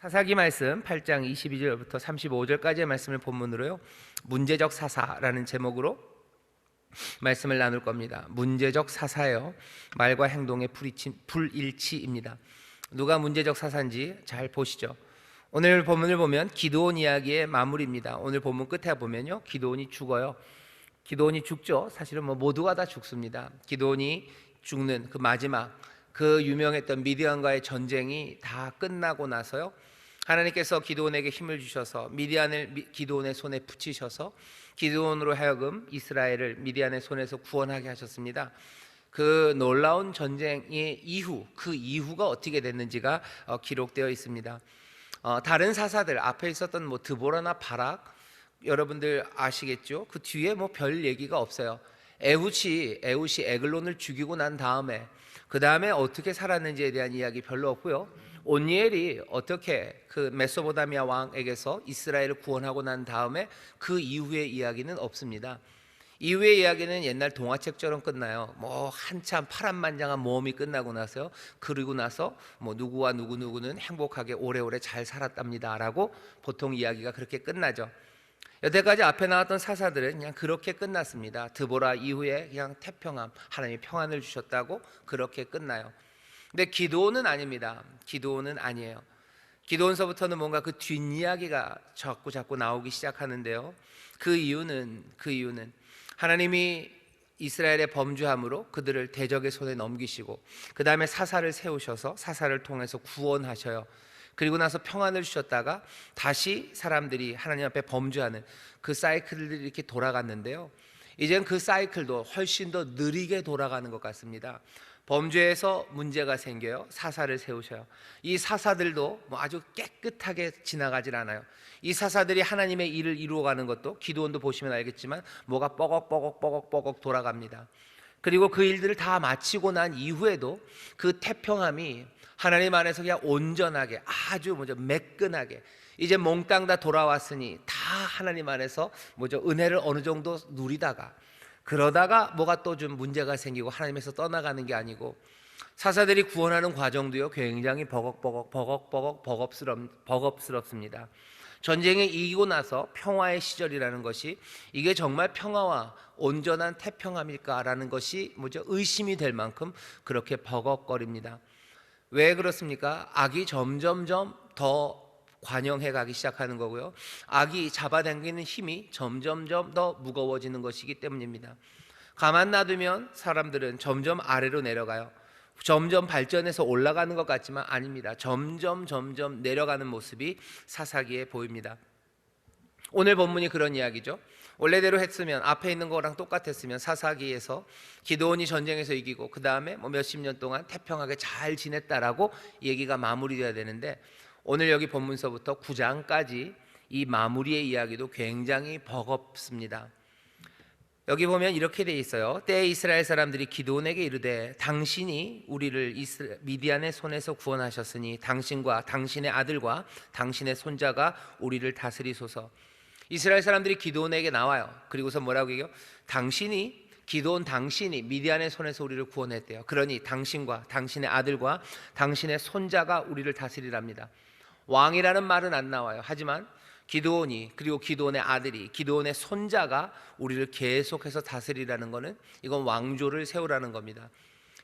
사사기 말씀 8장 22절부터 35절까지의 말씀을 본문으로요, 문제적 사사라는 제목으로 말씀을 나눌 겁니다. 문제적 사사예요. 말과 행동의 불일치입니다. 누가 문제적 사사인지 잘 보시죠. 오늘 본문을 보면 기드온 이야기의 마무리입니다. 오늘 본문 끝에 보면요, 기드온이 죽어요. 기드온이 죽죠. 사실은 모두가 다 죽습니다. 기드온이 죽는 그 마지막, 그 유명했던 미디안과의 전쟁이 다 끝나고 나서요, 하나님께서 기드온에게 힘을 주셔서 미디안을 기드온의 손에 붙이셔서 기드온으로 하여금 이스라엘을 미디안의 손에서 구원하게 하셨습니다. 그 놀라운 전쟁의 이후, 그 이후가 어떻게 됐는지가 기록되어 있습니다. 다른 사사들 앞에 있었던 드보라나 바락, 여러분들 아시겠죠? 그 뒤에 별 얘기가 없어요. 에훗이 에글론을 죽이고 난 다음에, 그 다음에 어떻게 살았는지에 대한 이야기 별로 없고요. 온니엘이 어떻게 그 메소포타미아 왕에게서 이스라엘을 구원하고 난 다음에 그 이후의 이야기는 없습니다. 이후의 이야기는 옛날 동화책처럼 끝나요. 한참 파란만장한 모험이 끝나고 나서요, 그리고 나서 누구와 누구는 행복하게 오래오래 잘 살았답니다 라고 보통 이야기가 그렇게 끝나죠. 여태까지 앞에 나왔던 사사들은 그냥 그렇게 끝났습니다. 드보라 이후에 그냥 태평함, 하나님이 평안을 주셨다고 그렇게 끝나요. 근데 기드온은 아닙니다. 기드온은 아니에요. 기드온서부터는 뭔가 그 뒷이야기가 자꾸 나오기 시작하는데요, 그 이유는 하나님이 이스라엘의 범죄함으로 그들을 대적의 손에 넘기시고, 그 다음에 사사를 세우셔서 사사를 통해서 구원하셔요. 그리고 나서 평안을 주셨다가 다시 사람들이 하나님 앞에 범죄하는 그 사이클들이 이렇게 돌아갔는데요, 이젠 그 사이클도 훨씬 더 느리게 돌아가는 것 같습니다. 범죄에서 문제가 생겨요. 사사를 세우셔요. 이 사사들도 아주 깨끗하게 지나가질 않아요. 이 사사들이 하나님의 일을 이루어가는 것도, 기드온도 보시면 알겠지만 뭐가 뻐걱 돌아갑니다. 그리고 그 일들을 다 마치고 난 이후에도 그 태평함이 하나님 안에서 그냥 온전하게, 아주 매끈하게, 이제 몽땅 다 돌아왔으니 다 하나님 안에서 은혜를 어느 정도 누리다가, 그러다가 뭐가 또 좀 문제가 생기고 하나님에서 떠나가는 게 아니고, 사사들이 구원하는 과정도요 굉장히 버겁스럽습니다. 전쟁에 이기고 나서 평화의 시절이라는 것이 이게 정말 평화와 온전한 태평함일까라는 것이 의심이 될 만큼 그렇게 버겁거립니다. 왜 그렇습니까? 악이 점점점 더 관영해 가기 시작하는 거고요, 악이 잡아당기는 힘이 점점점 더 무거워지는 것이기 때문입니다. 가만 놔두면 사람들은 점점 아래로 내려가요. 점점 발전해서 올라가는 것 같지만 아닙니다. 점점 내려가는 모습이 사사기에 보입니다. 오늘 본문이 그런 이야기죠. 원래대로 했으면, 앞에 있는 거랑 똑같았으면 사사기에서 기드온이 전쟁에서 이기고 그 다음에 몇십 년 동안 태평하게 잘 지냈다라고 얘기가 마무리되어야 되는데, 오늘 여기 본문서부터 9장까지 이 마무리의 이야기도 굉장히 버겁습니다. 여기 보면 이렇게 돼 있어요. 때에 이스라엘 사람들이 기드온에게 이르되, 당신이 우리를 미디안의 손에서 구원하셨으니 당신과 당신의 아들과 당신의 손자가 우리를 다스리소서. 이스라엘 사람들이 기드온에게 나와요. 그리고서 뭐라고 얘기해요? 기드온 당신이 미디안의 손에서 우리를 구원했대요. 그러니 당신과 당신의 아들과 당신의 손자가 우리를 다스리랍니다. 왕이라는 말은 안 나와요. 하지만 기드온이, 그리고 기드온의 아들이, 기드온의 손자가 우리를 계속해서 다스리라는 것은 이건 왕조를 세우라는 겁니다.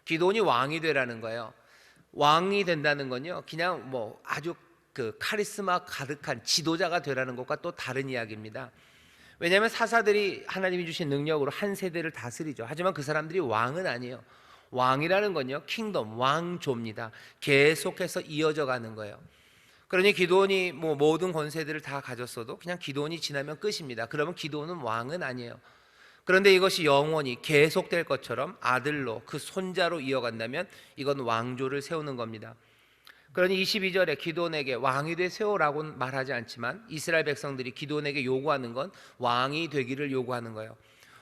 기드온이 왕이 되라는 거예요. 왕이 된다는 건요, 그냥 아주 그 카리스마 가득한 지도자가 되라는 것과 또 다른 이야기입니다. 왜냐하면 사사들이 하나님이 주신 능력으로 한 세대를 다스리죠. 하지만 그 사람들이 왕은 아니에요. 왕이라는 건요, 킹덤, 왕조입니다. 계속해서 이어져 가는 거예요. 그러니 기드온이 모든 권세들을 다 가졌어도 그냥 기드온이 지나면 끝입니다. 그러면 기드온은 왕은 아니에요. 그런데 이것이 영원히 계속될 것처럼 아들로, 그 손자로 이어간다면 이건 왕조를 세우는 겁니다. 그러니 22절에 기드온에게 왕이 돼 세우라고는 말하지 않지만, 이스라엘 백성들이 기드온에게 요구하는 건 왕이 되기를 요구하는 거예요.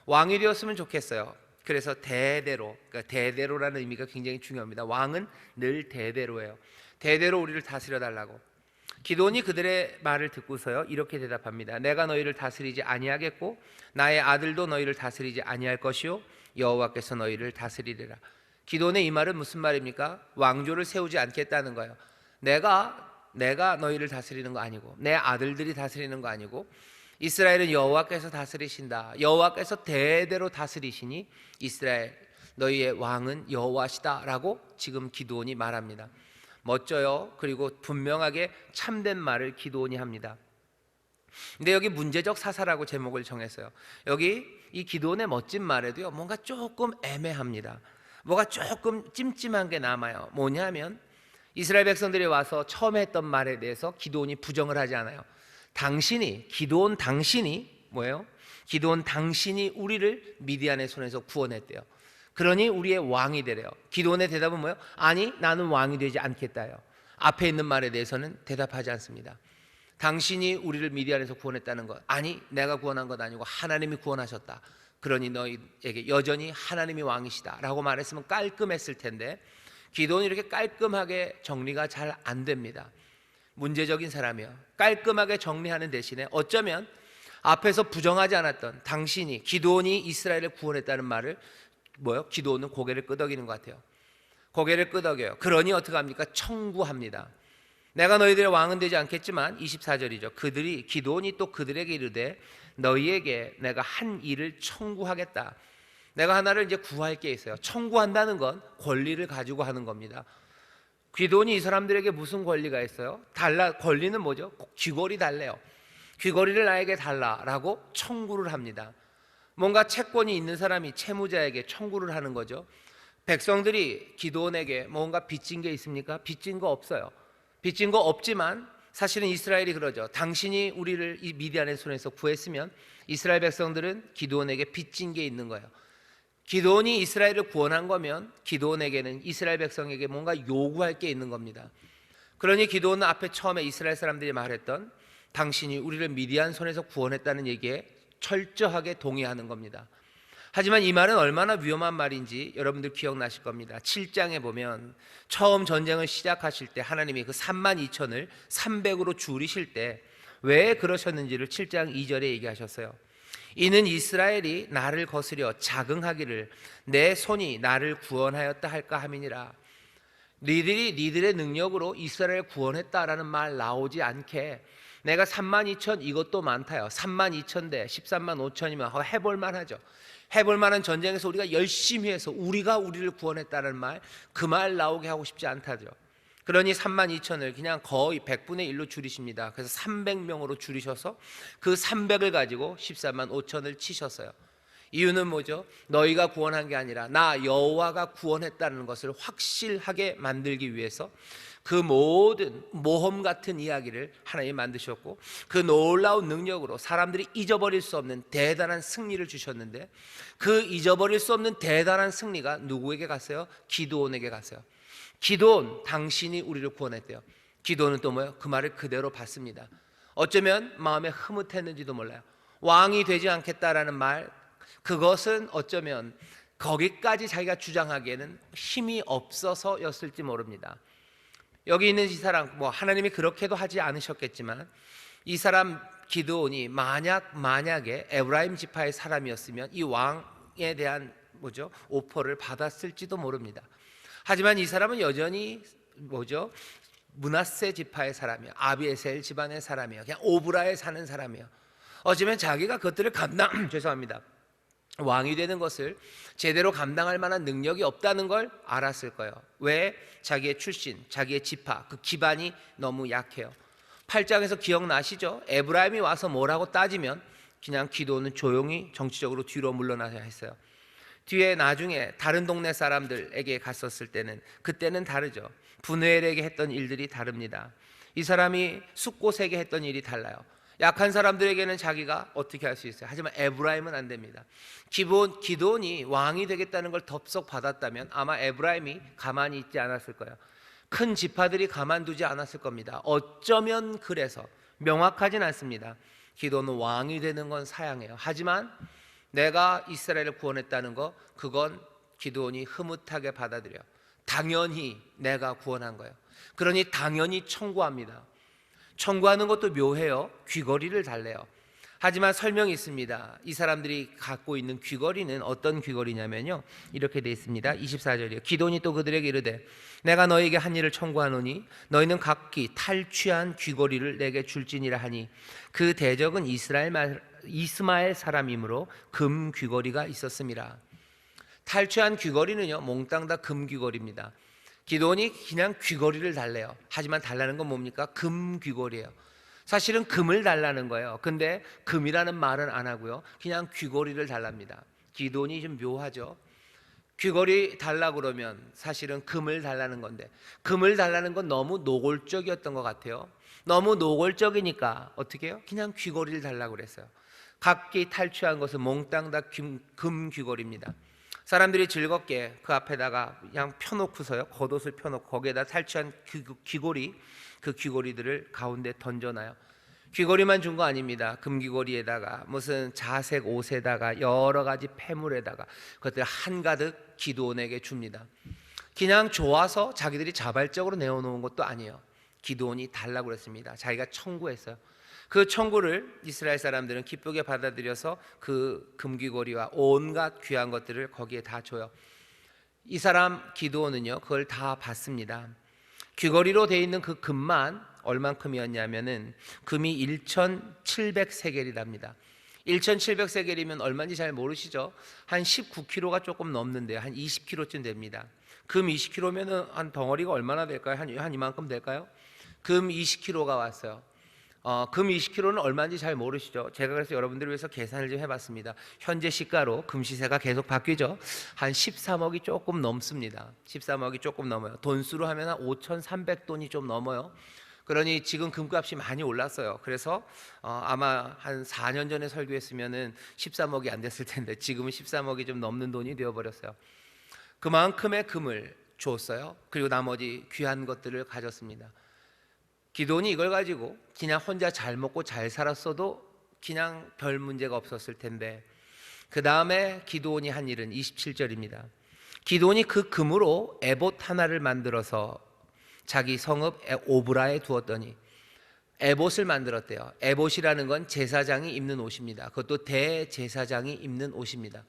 왕이 되었으면 좋겠어요. 그래서 대대로, 그러니까 대대로라는 의미가 굉장히 중요합니다. 왕은 늘 대대로예요. 대대로 우리를 다스려 달라고. 기드온이 그들의 말을 듣고서요 이렇게 대답합니다. 내가 너희를 다스리지 아니하겠고 나의 아들도 너희를 다스리지 아니할 것이요 여호와께서 너희를 다스리리라. 기드온의 이 말은 무슨 말입니까? 왕조를 세우지 않겠다는 거예요. 내가 내가 너희를 다스리는 거 아니고 내 아들들이 다스리는 거 아니고 이스라엘은 여호와께서 다스리신다. 여호와께서 대대로 다스리시니 이스라엘 너희의 왕은 여호와시다라고 지금 기드온이 말합니다. 멋져요. 그리고 분명하게 참된 말을 기드온이 합니다. 근데 여기 문제적 사사라고 제목을 정했어요. 여기 이 기드온의 멋진 말에도요 뭔가 조금 애매합니다. 뭐가 조금 찜찜한 게 남아요. 뭐냐면 이스라엘 백성들이 와서 처음에 했던 말에 대해서 기드온이 부정을 하지 않아요. 기드온 당신이 뭐예요? 기드온 당신이 우리를 미디안의 손에서 구원했대요. 그러니 우리의 왕이 되래요. 기드온의 대답은 뭐예요? 아니 나는 왕이 되지 않겠다요. 앞에 있는 말에 대해서는 대답하지 않습니다. 당신이 우리를 미디안에서 구원했다는 것, 아니 내가 구원한 것 아니고 하나님이 구원하셨다. 그러니 너희에게 여전히 하나님이 왕이시다 라고 말했으면 깔끔했을 텐데 기드온이 이렇게 깔끔하게 정리가 잘 안 됩니다. 문제적인 사람이요. 깔끔하게 정리하는 대신에 어쩌면 앞에서 부정하지 않았던 당신이 기드온이 이스라엘을 구원했다는 말을 기드온은 고개를 끄덕이는 것 같아요. 고개를 끄덕여요. 그러니 어떻게 합니까? 청구합니다. 내가 너희들의 왕은 되지 않겠지만 24절이죠. 기드온이 또 그들에게 이르되 너희에게 내가 한 일을 청구하겠다. 내가 하나를 이제 구할 게 있어요. 청구한다는 건 권리를 가지고 하는 겁니다. 기드온이 이 사람들에게 무슨 권리가 있어요? 권리는 뭐죠? 귀걸이 달래요. 귀걸이를 나에게 달라라고 청구를 합니다. 뭔가 채권이 있는 사람이 채무자에게 청구를 하는 거죠. 백성들이 기드온에게 뭔가 빚진 게 있습니까? 빚진 거 없어요. 빚진 거 없지만 사실은 이스라엘이 그러죠. 당신이 우리를 이 미디안의 손에서 구했으면 이스라엘 백성들은 기드온에게 빚진 게 있는 거예요. 기드온이 이스라엘을 구원한 거면 기드온에게는 이스라엘 백성에게 뭔가 요구할 게 있는 겁니다. 그러니 기드온은 앞에 처음에 이스라엘 사람들이 말했던 당신이 우리를 미디안 손에서 구원했다는 얘기에 철저하게 동의하는 겁니다. 하지만 이 말은 얼마나 위험한 말인지 여러분들 기억나실 겁니다. 7장에 보면 처음 전쟁을 시작하실 때 하나님이 그 32,000을 300으로 줄이실 때 왜 그러셨는지를 7장 2절에 얘기하셨어요. 이는 이스라엘이 나를 거스려 자긍하기를 내 손이 나를 구원하였다 할까 함이니라. 니들의 능력으로 이스라엘을 구원했다라는 말 나오지 않게 내가 32,000 이것도 많다요. 32,000대 13만 5천이면 해볼만 하죠. 해볼만한 전쟁에서 우리가 열심히 해서 우리가 우리를 구원했다는 말, 그 말 나오게 하고 싶지 않다죠. 그러니 32,000을 그냥 거의 100분의 1로 줄이십니다. 그래서 300명으로 줄이셔서 그 300을 가지고 14만 5천을 치셨어요. 이유는 뭐죠? 너희가 구원한 게 아니라 나 여호와가 구원했다는 것을 확실하게 만들기 위해서 그 모든 모험 같은 이야기를 하나님이 만드셨고 그 놀라운 능력으로 사람들이 잊어버릴 수 없는 대단한 승리를 주셨는데 그 잊어버릴 수 없는 대단한 승리가 누구에게 갔어요? 기드온에게 갔어요. 기드온 당신이 우리를 구원했대요. 기드온은 또 뭐예요? 그 말을 그대로 받습니다. 어쩌면 마음에 흐뭇했는지도 몰라요. 왕이 되지 않겠다라는 말, 그것은 어쩌면 거기까지 자기가 주장하기에는 힘이 없어서였을지 모릅니다. 여기 있는 이 사람, 하나님이 그렇게도 하지 않으셨겠지만 이 사람 기드온이 만약에 에브라임 지파의 사람이었으면 이 왕에 대한 오퍼를 받았을지도 모릅니다. 하지만 이 사람은 여전히 므낫세 지파의 사람이에요. 아비에셀 집안의 사람이에요. 그냥 오브라에 사는 사람이에요. 어쩌면 자기가 그것들을 죄송합니다. 왕이 되는 것을 제대로 감당할 만한 능력이 없다는 걸 알았을 거예요. 왜? 자기의 출신, 자기의 지파, 그 기반이 너무 약해요. 8장에서 기억나시죠? 에브라임이 와서 뭐라고 따지면 그냥 기드온은 조용히 정치적으로 뒤로 물러나야 했어요. 뒤에 나중에 다른 동네 사람들에게 갔었을 때는 그때는 다르죠. 분회엘에게 했던 일들이 다릅니다. 이 사람이 숫곳에게 했던 일이 달라요. 약한 사람들에게는 자기가 어떻게 할 수 있어요. 하지만 에브라임은 안 됩니다. 기드온이 왕이 되겠다는 걸 덥석 받았다면 아마 에브라임이 가만히 있지 않았을 거예요. 큰 지파들이 가만두지 않았을 겁니다. 어쩌면 그래서 명확하진 않습니다. 기드온은 왕이 되는 건 사양해요. 하지만 내가 이스라엘을 구원했다는 거, 그건 기드온이 흐뭇하게 받아들여요. 당연히 내가 구원한 거예요. 그러니 당연히 청구합니다. 청구하는 것도 묘해요. 귀걸이를 달래요. 하지만 설명이 있습니다. 이 사람들이 갖고 있는 귀걸이는 어떤 귀걸이냐면요, 이렇게 되어 있습니다. 24절이요. 기돈이 또 그들에게 이르되 내가 너에게 한 일을 청구하노니 너희는 각기 탈취한 귀걸이를 내게 줄지니라 하니, 그 대적은 이스마엘 사람이므로 금 귀걸이가 있었습니다. 탈취한 귀걸이는요, 몽땅 다 금 귀걸이입니다. 기돈이 그냥 귀걸이를 달래요. 하지만 달라는 건 뭡니까? 금 귀걸이에요. 사실은 금을 달라는 거예요. 근데 금이라는 말은 안 하고요, 그냥 귀걸이를 달랍니다. 기돈이 좀 묘하죠. 귀걸이 달라 그러면 사실은 금을 달라는 건데, 금을 달라는 건 너무 노골적이었던 것 같아요. 너무 노골적이니까 어떻게 해요? 그냥 귀걸이를 달라고 그랬어요. 각기 탈취한 것은 몽땅 다 금 귀걸이입니다. 사람들이 즐겁게 그 앞에다가 그냥 펴놓고서요, 겉옷을 펴놓고 거기에다 탈취한 귀걸이, 그 귀걸이들을 가운데 던져놔요. 귀걸이만 준 거 아닙니다. 금귀걸이에다가 무슨 자색 옷에다가 여러 가지 폐물에다가 그것들 한가득 기드온에게 줍니다. 그냥 좋아서 자기들이 자발적으로 내어놓은 것도 아니에요. 기드온이 달라고 그랬습니다. 자기가 청구했어요. 그 청구를 이스라엘 사람들은 기쁘게 받아들여서 그 금귀걸이와 온갖 귀한 것들을 거기에 다 줘요. 이 사람 기드온은요, 그걸 다 받습니다. 귀걸이로 되어 있는 그 금만 얼만큼이었냐면은 금이 1,700세겔이랍니다. 1,700세겔이면 얼마인지 잘 모르시죠? 한 19kg가 조금 넘는데요, 한 20kg쯤 됩니다. 금 20kg면은 한 덩어리가 얼마나 될까요? 한 이만큼 될까요? 금 20kg가 왔어요. 금 20kg는 얼마인지 잘 모르시죠? 제가 그래서 여러분들을 위해서 계산을 좀 해봤습니다. 현재 시가로 금 시세가 계속 바뀌죠. 한 13억이 조금 넘습니다. 13억이 조금 넘어요. 돈수로 하면 한 5,300돈이 좀 넘어요. 그러니 지금 금값이 많이 올랐어요. 그래서 아마 한 4년 전에 설교했으면은 13억이 안 됐을 텐데 지금은 13억이 좀 넘는 돈이 되어버렸어요. 그만큼의 금을 줬어요. 그리고 나머지 귀한 것들을 가졌습니다. 기돈이 이걸 가지고 그냥 혼자 잘 먹고 잘 살았어도 그냥 별 문제가 없었을 텐데, 그 다음에 기돈이 한 일은 27절입니다. 기돈이 그 금으로 에봇 하나를 만들어서 자기 성읍 오브라에 두었더니, 에봇을 만들었대요. 에봇이라는 건 제사장이 입는 옷입니다. 그것도 대제사장이 입는 옷입니다.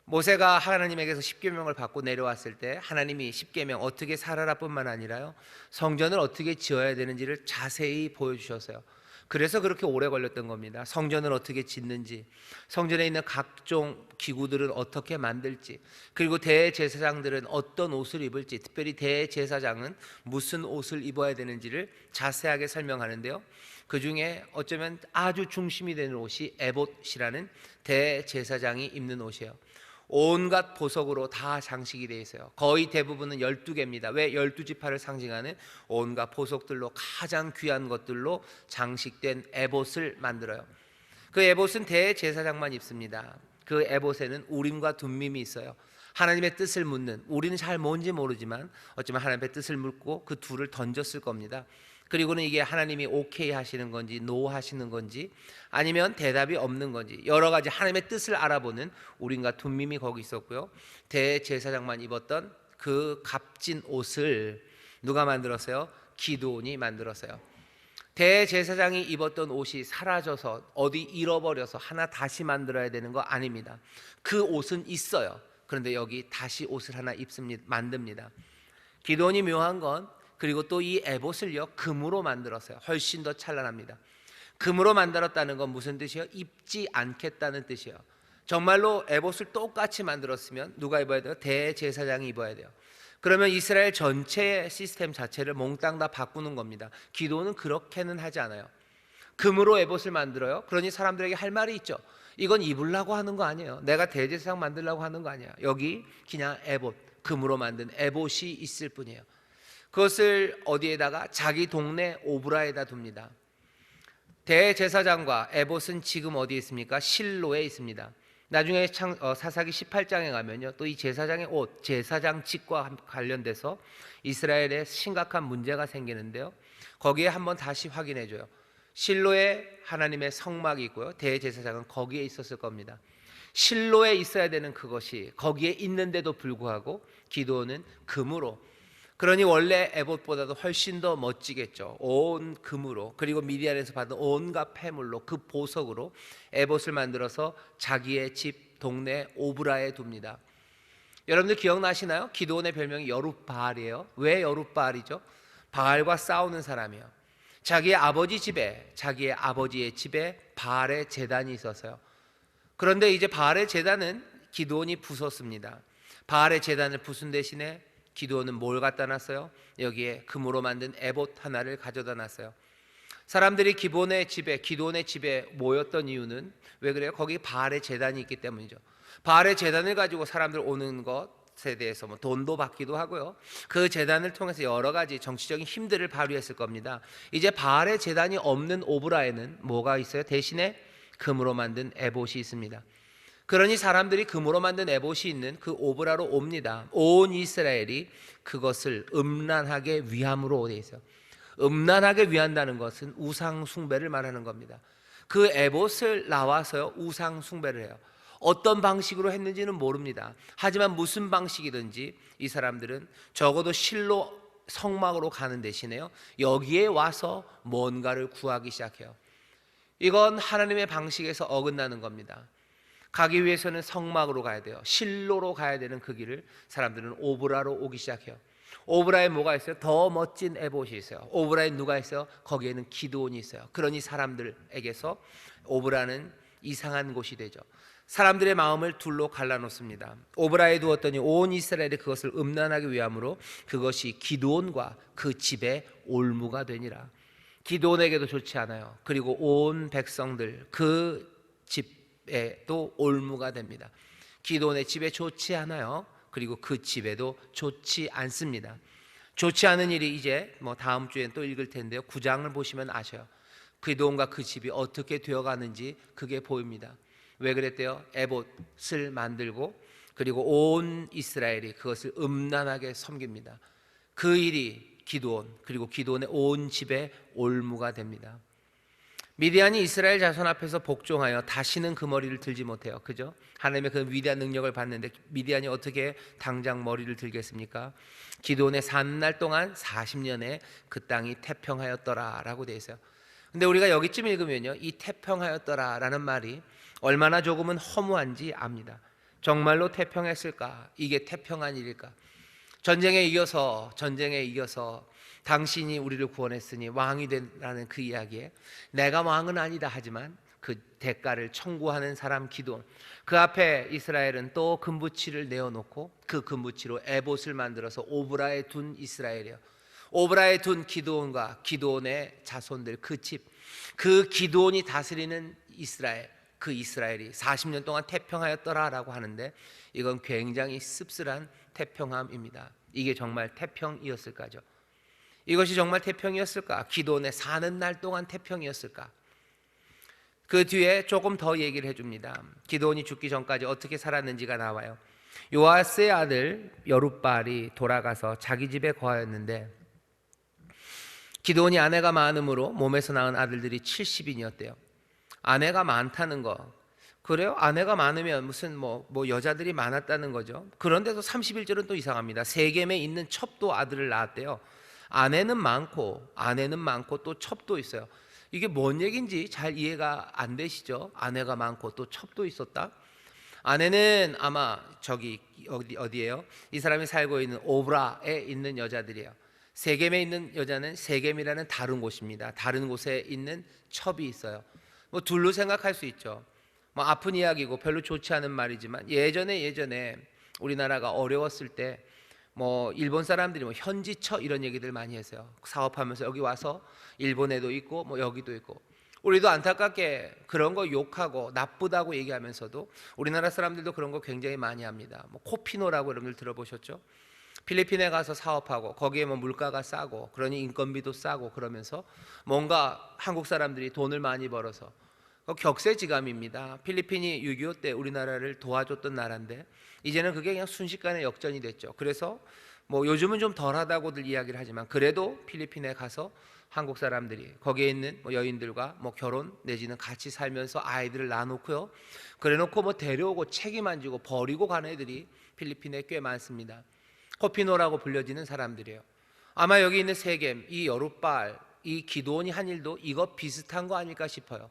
모세가 하나님에게서 십계명을 받고 내려왔을 때 하나님이 십계명 어떻게 살아라 뿐만 아니라요, 성전을 어떻게 지어야 되는지를 자세히 보여주셨어요. 그래서 그렇게 오래 걸렸던 겁니다. 성전을 어떻게 짓는지, 성전에 있는 각종 기구들은 어떻게 만들지, 그리고 대제사장들은 어떤 옷을 입을지, 특별히 대제사장은 무슨 옷을 입어야 되는지를 자세하게 설명하는데요, 그 중에 어쩌면 아주 중심이 되는 옷이 에봇이라는 대제사장이 입는 옷이에요. 온갖 보석으로 다 장식이 되어 있어요. 거의 대부분은 12개입니다. 왜? 12지파를 상징하는 온갖 보석들로, 가장 귀한 것들로 장식된 에봇을 만들어요. 그 에봇은 대제사장만 입습니다. 그 에봇에는 우림과 둠밈이 있어요. 하나님의 뜻을 묻는, 우리는 잘 뭔지 모르지만 어쩌면 하나님의 뜻을 묻고 그 둘을 던졌을 겁니다. 그리고는 이게 하나님이 오케이 하시는 건지 노 하시는 건지 아니면 대답이 없는 건지, 여러 가지 하나님의 뜻을 알아보는 우림과 둠밈이 거기 있었고요. 대제사장만 입었던 그 값진 옷을 누가 만들었어요? 기드온이 만들었어요. 대제사장이 입었던 옷이 사라져서 어디 잃어버려서 하나 다시 만들어야 되는 거 아닙니다. 그 옷은 있어요. 그런데 여기 다시 옷을 하나 만듭니다. 기드온이 묘한 건, 그리고 또 이 에봇을요, 금으로 만들었어요. 훨씬 더 찬란합니다. 금으로 만들었다는 건 무슨 뜻이에요? 입지 않겠다는 뜻이에요. 정말로 에봇을 똑같이 만들었으면 누가 입어야 돼요? 대제사장이 입어야 돼요. 그러면 이스라엘 전체의 시스템 자체를 몽땅 다 바꾸는 겁니다. 기도는 그렇게는 하지 않아요. 금으로 에봇을 만들어요. 그러니 사람들에게 할 말이 있죠. 이건 입으려고 하는 거 아니에요. 내가 대제사장 만들려고 하는 거 아니야. 여기 그냥 에봇, 금으로 만든 에봇이 있을 뿐이에요. 그것을 어디에다가? 자기 동네 오브라에다 둡니다. 대제사장과 에봇은 지금 어디에 있습니까? 실로에 있습니다. 나중에 사사기 18장에 가면요, 또 이 제사장의 옷, 제사장직과 관련돼서 이스라엘에 심각한 문제가 생기는데요, 거기에 한번 다시 확인해줘요. 실로에 하나님의 성막이 있고요, 대제사장은 거기에 있었을 겁니다. 실로에 있어야 되는 그것이 거기에 있는데도 불구하고 기드온은 금으로, 그러니 원래 에봇보다도 훨씬 더 멋지겠죠. 온 금으로, 그리고 미디안에서 받은 온갖 폐물로, 그 보석으로 에봇을 만들어서 자기의 집 동네 오브라에 둡니다. 여러분들 기억나시나요? 기드온의 별명이 여룻바알이에요. 왜 여룻바알이죠? 바알과 싸우는 사람이에요. 자기의 아버지 집에, 자기의 아버지의 집에 바알의 제단이 있어서요. 그런데 이제 바알의 제단은 기드온이 부쉈습니다. 바알의 제단을 부순 대신에 기드온은 뭘 갖다 놨어요? 여기에 금으로 만든 에봇 하나를 가져다 놨어요. 사람들이 기드온의 집에 모였던 이유는 왜 그래요? 거기 바알의 제단이 있기 때문이죠. 바알의 제단을 가지고 사람들 오는 것에 대해서 뭐 돈도 받기도 하고요. 그 제단을 통해서 여러 가지 정치적인 힘들을 발휘했을 겁니다. 이제 바알의 제단이 없는 오브라에는 뭐가 있어요? 대신에 금으로 만든 에봇이 있습니다. 그러니 사람들이 금으로 만든 에봇이 있는 그 오브라로 옵니다. 온 이스라엘이 그것을 음란하게 위함으로 되어 있어요. 음란하게 위한다는 것은 우상 숭배를 말하는 겁니다. 그 에봇을 나와서요 우상 숭배를 해요. 어떤 방식으로 했는지는 모릅니다. 하지만 무슨 방식이든지 이 사람들은 적어도 실로 성막으로 가는 대신에요 여기에 와서 뭔가를 구하기 시작해요. 이건 하나님의 방식에서 어긋나는 겁니다. 가기 위해서는 성막으로 가야 돼요. 실로로 가야 되는 그 길을 사람들은 오브라로 오기 시작해요. 오브라에 뭐가 있어요? 더 멋진 에봇이 있어요. 오브라에 누가 있어요? 거기에는 기드온이 있어요. 그러니 사람들에게서 오브라는 이상한 곳이 되죠. 사람들의 마음을 둘로 갈라놓습니다. 오브라에 두었더니 온 이스라엘이 그것을 음란하기 위함으로 그것이 기드온과 그 집의 올무가 되니라. 기드온에게도 좋지 않아요. 그리고 온 백성들 그 집에도 올무가 됩니다. 기드온의 집에 좋지 않아요. 그리고 그 집에도 좋지 않습니다. 좋지 않은 일이 이제 뭐 다음 주엔 또 읽을 텐데요. 9장을 보시면 아셔요. 기드온과 그 집이 어떻게 되어가는지 그게 보입니다. 왜 그랬대요? 에봇을 만들고 그리고 온 이스라엘이 그것을 음란하게 섬깁니다. 그 일이 기드온 그리고 기드온의 온 집에 올무가 됩니다. 미디안이 이스라엘 자손 앞에서 복종하여 다시는 그 머리를 들지 못해요. 그죠? 하나님의 그 위대한 능력을 봤는데 미디안이 어떻게 당장 머리를 들겠습니까? 기드온의 사는 날 동안 40년에 그 땅이 태평하였더라라고 되어 있어요. 근데 우리가 여기쯤 읽으면요 이 태평하였더라라는 말이 얼마나 조금은 허무한지 압니다. 정말로 태평했을까? 이게 태평한 일일까? 전쟁에 이겨서 당신이 우리를 구원했으니 왕이 되라는 그 이야기에 내가 왕은 아니다 하지만 그 대가를 청구하는 사람 기드온, 그 앞에 이스라엘은 또 금부치를 내어놓고 그 금부치로 에봇을 만들어서 오브라에 둔 이스라엘이에요. 오브라에 둔 기드온과 기드온의 자손들 그 집, 그 기드온이 다스리는 이스라엘, 그 이스라엘이 40년 동안 태평하였더라라고 하는데 이건 굉장히 씁쓸한 태평함입니다. 이게 정말 태평이었을까죠? 이것이 정말 태평이었을까? 기드온의 사는 날 동안 태평이었을까? 그 뒤에 조금 더 얘기를 해줍니다. 기드온이 죽기 전까지 어떻게 살았는지가 나와요. 요아스의 아들 여룻바알이 돌아가서 자기 집에 거하였는데 기드온이 아내가 많음으로 몸에서 낳은 아들들이 70인이었대요. 아내가 많다는 거, 그래요? 아내가 많으면 무슨 뭐 여자들이 많았다는 거죠. 그런데도 31절은 또 이상합니다. 세겜에 있는 첩도 아들을 낳았대요. 아내는 많고 또 첩도 있어요. 이게 뭔 얘기인지 잘 이해가 안 되시죠? 아내가 많고 또 첩도 있었다. 아내는 아마 저기 어디예요? 이 사람이 살고 있는 오브라에 있는 여자들이에요. 세겜에 있는 여자는 세겜이라는 다른 곳입니다. 다른 곳에 있는 첩이 있어요. 뭐 둘로 생각할 수 있죠. 뭐 아픈 이야기고 별로 좋지 않은 말이지만 예전에 우리나라가 어려웠을 때 뭐 일본 사람들이 뭐 현지처 이런 얘기들 많이 했어요. 사업하면서 여기 와서 일본에도 있고 뭐 여기도 있고, 우리도 안타깝게 그런 거 욕하고 나쁘다고 얘기하면서도 우리나라 사람들도 그런 거 굉장히 많이 합니다. 뭐 코피노라고 여러분들 들어보셨죠? 필리핀에 가서 사업하고 거기에 뭐 물가가 싸고 그러니 인건비도 싸고 그러면서 뭔가 한국 사람들이 돈을 많이 벌어서 격세지감입니다. 필리핀이 6.25 때 우리나라를 도와줬던 나라인데 이제는 그게 그냥 순식간에 역전이 됐죠. 그래서 뭐 요즘은 좀 덜하다고들 이야기를 하지만 그래도 필리핀에 가서 한국 사람들이 거기에 있는 뭐 여인들과 뭐 결혼 내지는 같이 살면서 아이들을 낳아놓고요, 그래놓고 뭐 데려오고 책임 안 지고 버리고 가는 애들이 필리핀에 꽤 많습니다. 코피노라고 불려지는 사람들이에요. 아마 여기 있는 세겜, 이 여룻바알, 이 기드온이 한 일도 이거 비슷한 거 아닐까 싶어요.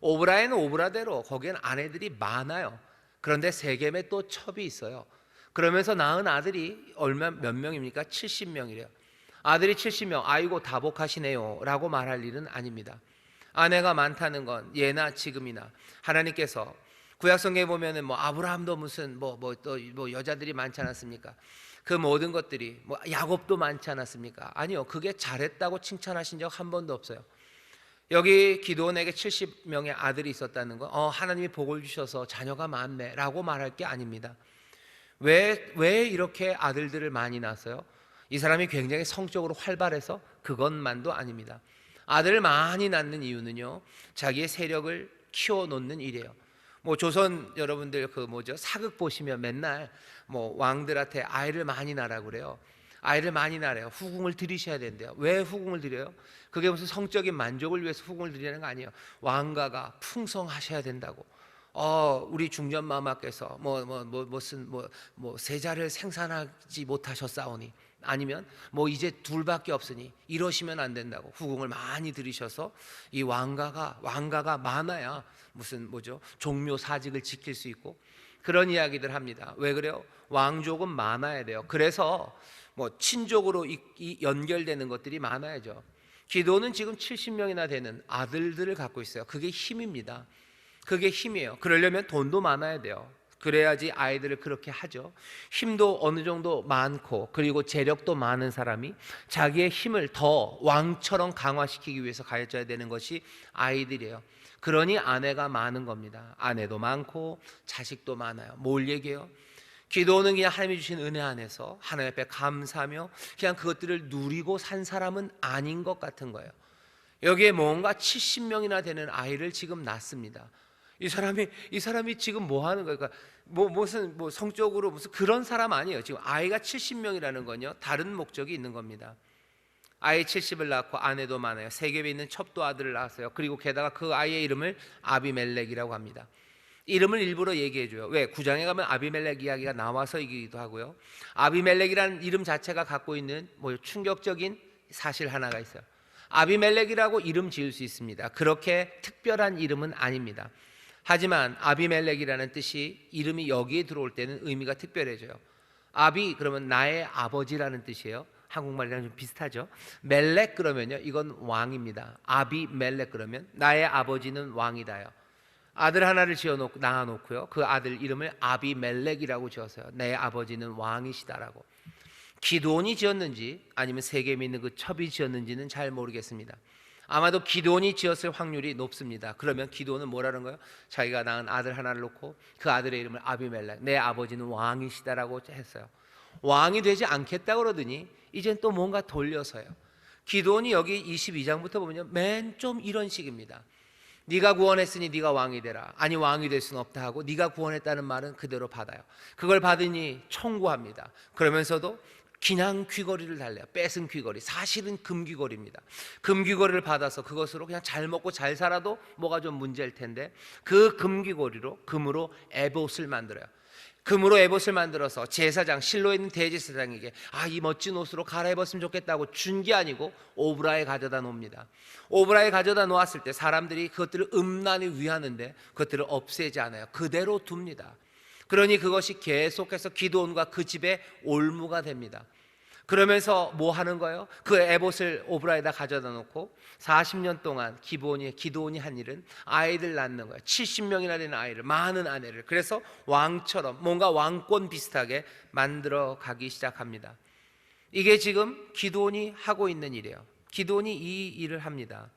오브라에는 오브라대로 거기엔 아내들이 많아요. 그런데 세겜에 또 첩이 있어요. 그러면서 낳은 아들이 몇 명입니까? 70명이래요. 아들이 70명, 아이고 다복하시네요 라고 말할 일은 아닙니다. 아내가 많다는 건 예나 지금이나 하나님께서 구약성경에 보면은 뭐 아브라함도 무슨 또 여자들이 많지 않았습니까? 그 모든 것들이 뭐 야곱도 많지 않았습니까? 아니요, 그게 잘했다고 칭찬하신 적 한 번도 없어요. 여기 기드온에게 70명의 아들이 있었다는 거, 하나님이 복을 주셔서 자녀가 많네라고 말할 게 아닙니다. 왜 이렇게 아들들을 많이 낳았어요? 이 사람이 굉장히 성적으로 활발해서 그것만도 아닙니다. 아들을 많이 낳는 이유는요, 자기의 세력을 키워놓는 일이에요. 뭐 조선 여러분들 사극 보시면 맨날 뭐 왕들한테 아이를 많이 낳으라고 그래요. 아이를 많이 낳으래요. 후궁을 들이셔야 된대요. 왜 후궁을 들여요? 그게 무슨 성적인 만족을 위해서 후궁을 들이는 거 아니에요. 왕가가 풍성하셔야 된다고. 우리 중전마마께서 무슨 세자를 생산하지 못하셨사오니, 아니면 이제 둘밖에 없으니 이러시면 안 된다고 후궁을 많이 들이셔서 이 왕가가 많아야 종묘 사직을 지킬 수 있고 그런 이야기들 합니다. 왜 그래요? 왕족은 많아야 돼요. 그래서 친족으로 연결되는 것들이 많아야죠. 기도는 지금 70명이나 되는 아들들을 갖고 있어요. 그게 힘입니다. 그게 힘이에요. 그러려면 돈도 많아야 돼요. 그래야지 아이들을 그렇게 하죠. 힘도 어느 정도 많고 그리고 재력도 많은 사람이 자기의 힘을 더 왕처럼 강화시키기 위해서 가르쳐야 되는 것이 아이들이에요. 그러니 아내가 많은 겁니다. 아내도 많고 자식도 많아요. 뭘 얘기해요? 기도는 그냥 하나님이 주신 은혜 안에서 하나님 앞에 감사하며 그냥 그것들을 누리고 산 사람은 아닌 것 같은 거예요. 여기에 뭔가 70명이나 되는 아이를 지금 낳습니다. 이 사람이 지금 뭐 하는 거예요? 그러니까 성적으로 무슨 그런 사람 아니에요. 지금 아이가 70명이라는 건요, 다른 목적이 있는 겁니다. 아이 70을 낳고 아내도 많아요. 세겜에 있는 첩도 아들을 낳았어요. 그리고 게다가 그 아이의 이름을 아비멜렉이라고 합니다. 이름을 일부러 얘기해줘요. 왜? 9장에 가면 아비멜렉 이야기가 나와서이기도 하고요. 아비멜렉이라는 이름 자체가 갖고 있는 충격적인 사실 하나가 있어요. 아비멜렉이라고 이름 지을 수 있습니다. 그렇게 특별한 이름은 아닙니다. 하지만 아비멜렉이라는 뜻이 이름이 여기에 들어올 때는 의미가 특별해져요. 아비 그러면 나의 아버지라는 뜻이에요. 한국말이랑 좀 비슷하죠. 멜렉 그러면요, 이건 왕입니다. 아비멜렉 그러면 나의 아버지는 왕이다요. 아들 하나를 낳아놓고요, 그 아들 이름을 아비멜렉이라고 지었어요. 내 아버지는 왕이시다라고. 기드온이 지었는지 아니면 세겜에 있는 그 첩이 지었는지는 잘 모르겠습니다. 아마도 기드온이 지었을 확률이 높습니다. 그러면 기드온은 뭐라는 거예요? 자기가 낳은 아들 하나를 놓고 그 아들의 이름을 아비멜렉, 내 아버지는 왕이시다라고 했어요. 왕이 되지 않겠다고 그러더니 이젠 또 뭔가 돌려서요. 기드온이 여기 22장부터 보면 맨 좀 이런 식입니다. 네가 구원했으니 네가 왕이 되라. 아니 왕이 될 수는 없다 하고 네가 구원했다는 말은 그대로 받아요. 그걸 받으니 청구합니다. 그러면서도 그냥 귀걸이를 달래요. 뺏은 귀걸이, 사실은 금귀걸이입니다. 금귀걸이를 받아서 그것으로 그냥 잘 먹고 잘 살아도 뭐가 좀 문제일 텐데 그 금귀걸이로 금으로 에봇을 만들어요. 금으로 에봇을 만들어서 제사장, 실로에 있는 대제사장에게 이 멋진 옷으로 갈아입었으면 좋겠다고 준 게 아니고 오브라에 가져다 놓습니다. 오브라에 가져다 놓았을 때 사람들이 그것들을 음란히 위하는데 그것들을 없애지 않아요. 그대로 둡니다. 그러니 그것이 계속해서 기드온과 그 집의 올무가 됩니다. 그러면서 뭐 하는 거예요? 그 에봇을 오브라에다 가져다 놓고 40년 동안 기드온이 한 일은 아이들 낳는 거예요. 70명이나 되는 아이를, 많은 아내를. 그래서 왕처럼 뭔가 왕권 비슷하게 만들어 가기 시작합니다. 이게 지금 기드온이 하고 있는 일이에요. 기드온이 이 일을 합니다.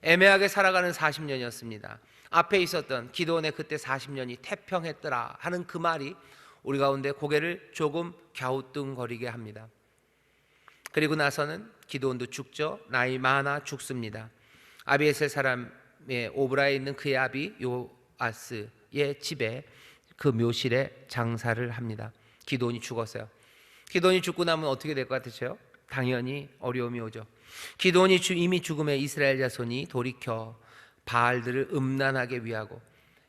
애매하게 살아가는 40년이었습니다. 앞에 있었던 기드온의 그때 40년이 태평했더라 하는 그 말이 우리 가운데 고개를 조금 갸우뚱거리게 합니다. 그리고 나서는 기드온도 죽죠. 나이 많아 죽습니다. 아비에셀 사람의 오브라에 있는 그의 아비 요아스의 집에 그 묘실에 장사를 합니다. 기드온이 죽었어요. 기드온이 죽고 나면 어떻게 될 것 같으세요? 당연히 어려움이 오죠. 기드온이 이미 죽음에 이스라엘 자손이 돌이켜 바알들을 음란하게 위하고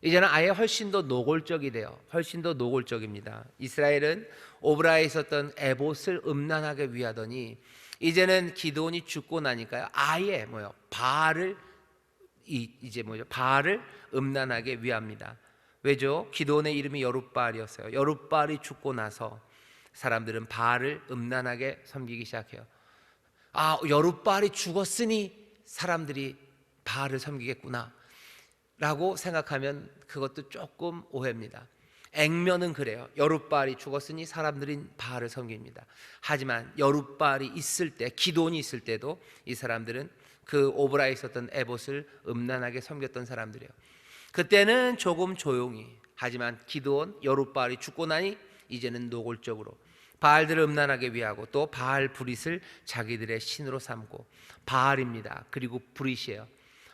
이제는 아예 훨씬 더 노골적이 돼요. 훨씬 더 노골적입니다. 이스라엘은 오브라에 있었던 에봇을 음란하게 위하더니 이제는 기드온이 죽고 나니까요, 아예 바알을 바알을 음란하게 위합니다. 왜죠? 기드온의 이름이 여룻바알이었어요. 여룻바알이 죽고 나서 사람들은 바알을 음란하게 섬기기 시작해요. 여룻바알이 죽었으니 사람들이 바알을 섬기겠구나 라고 생각하면 그것도 조금 오해입니다. 액면은 그래요. 여룻바알이 죽었으니 사람들이 바알을 섬깁니다. 하지만 여룻바알이 있을 때, 기드온이 있을 때도 이 사람들은 그 오브라에 있었던 에봇을 음란하게 섬겼던 사람들이에요. 그때는 조금 조용히, 하지만 기드온, 여룻바알이 죽고 나니 이제는 노골적으로 바알들을 음란하게 위하고 또 바알 브릿을 자기들의 신으로 삼고, 바알입니다. 그리고 브릿이에요.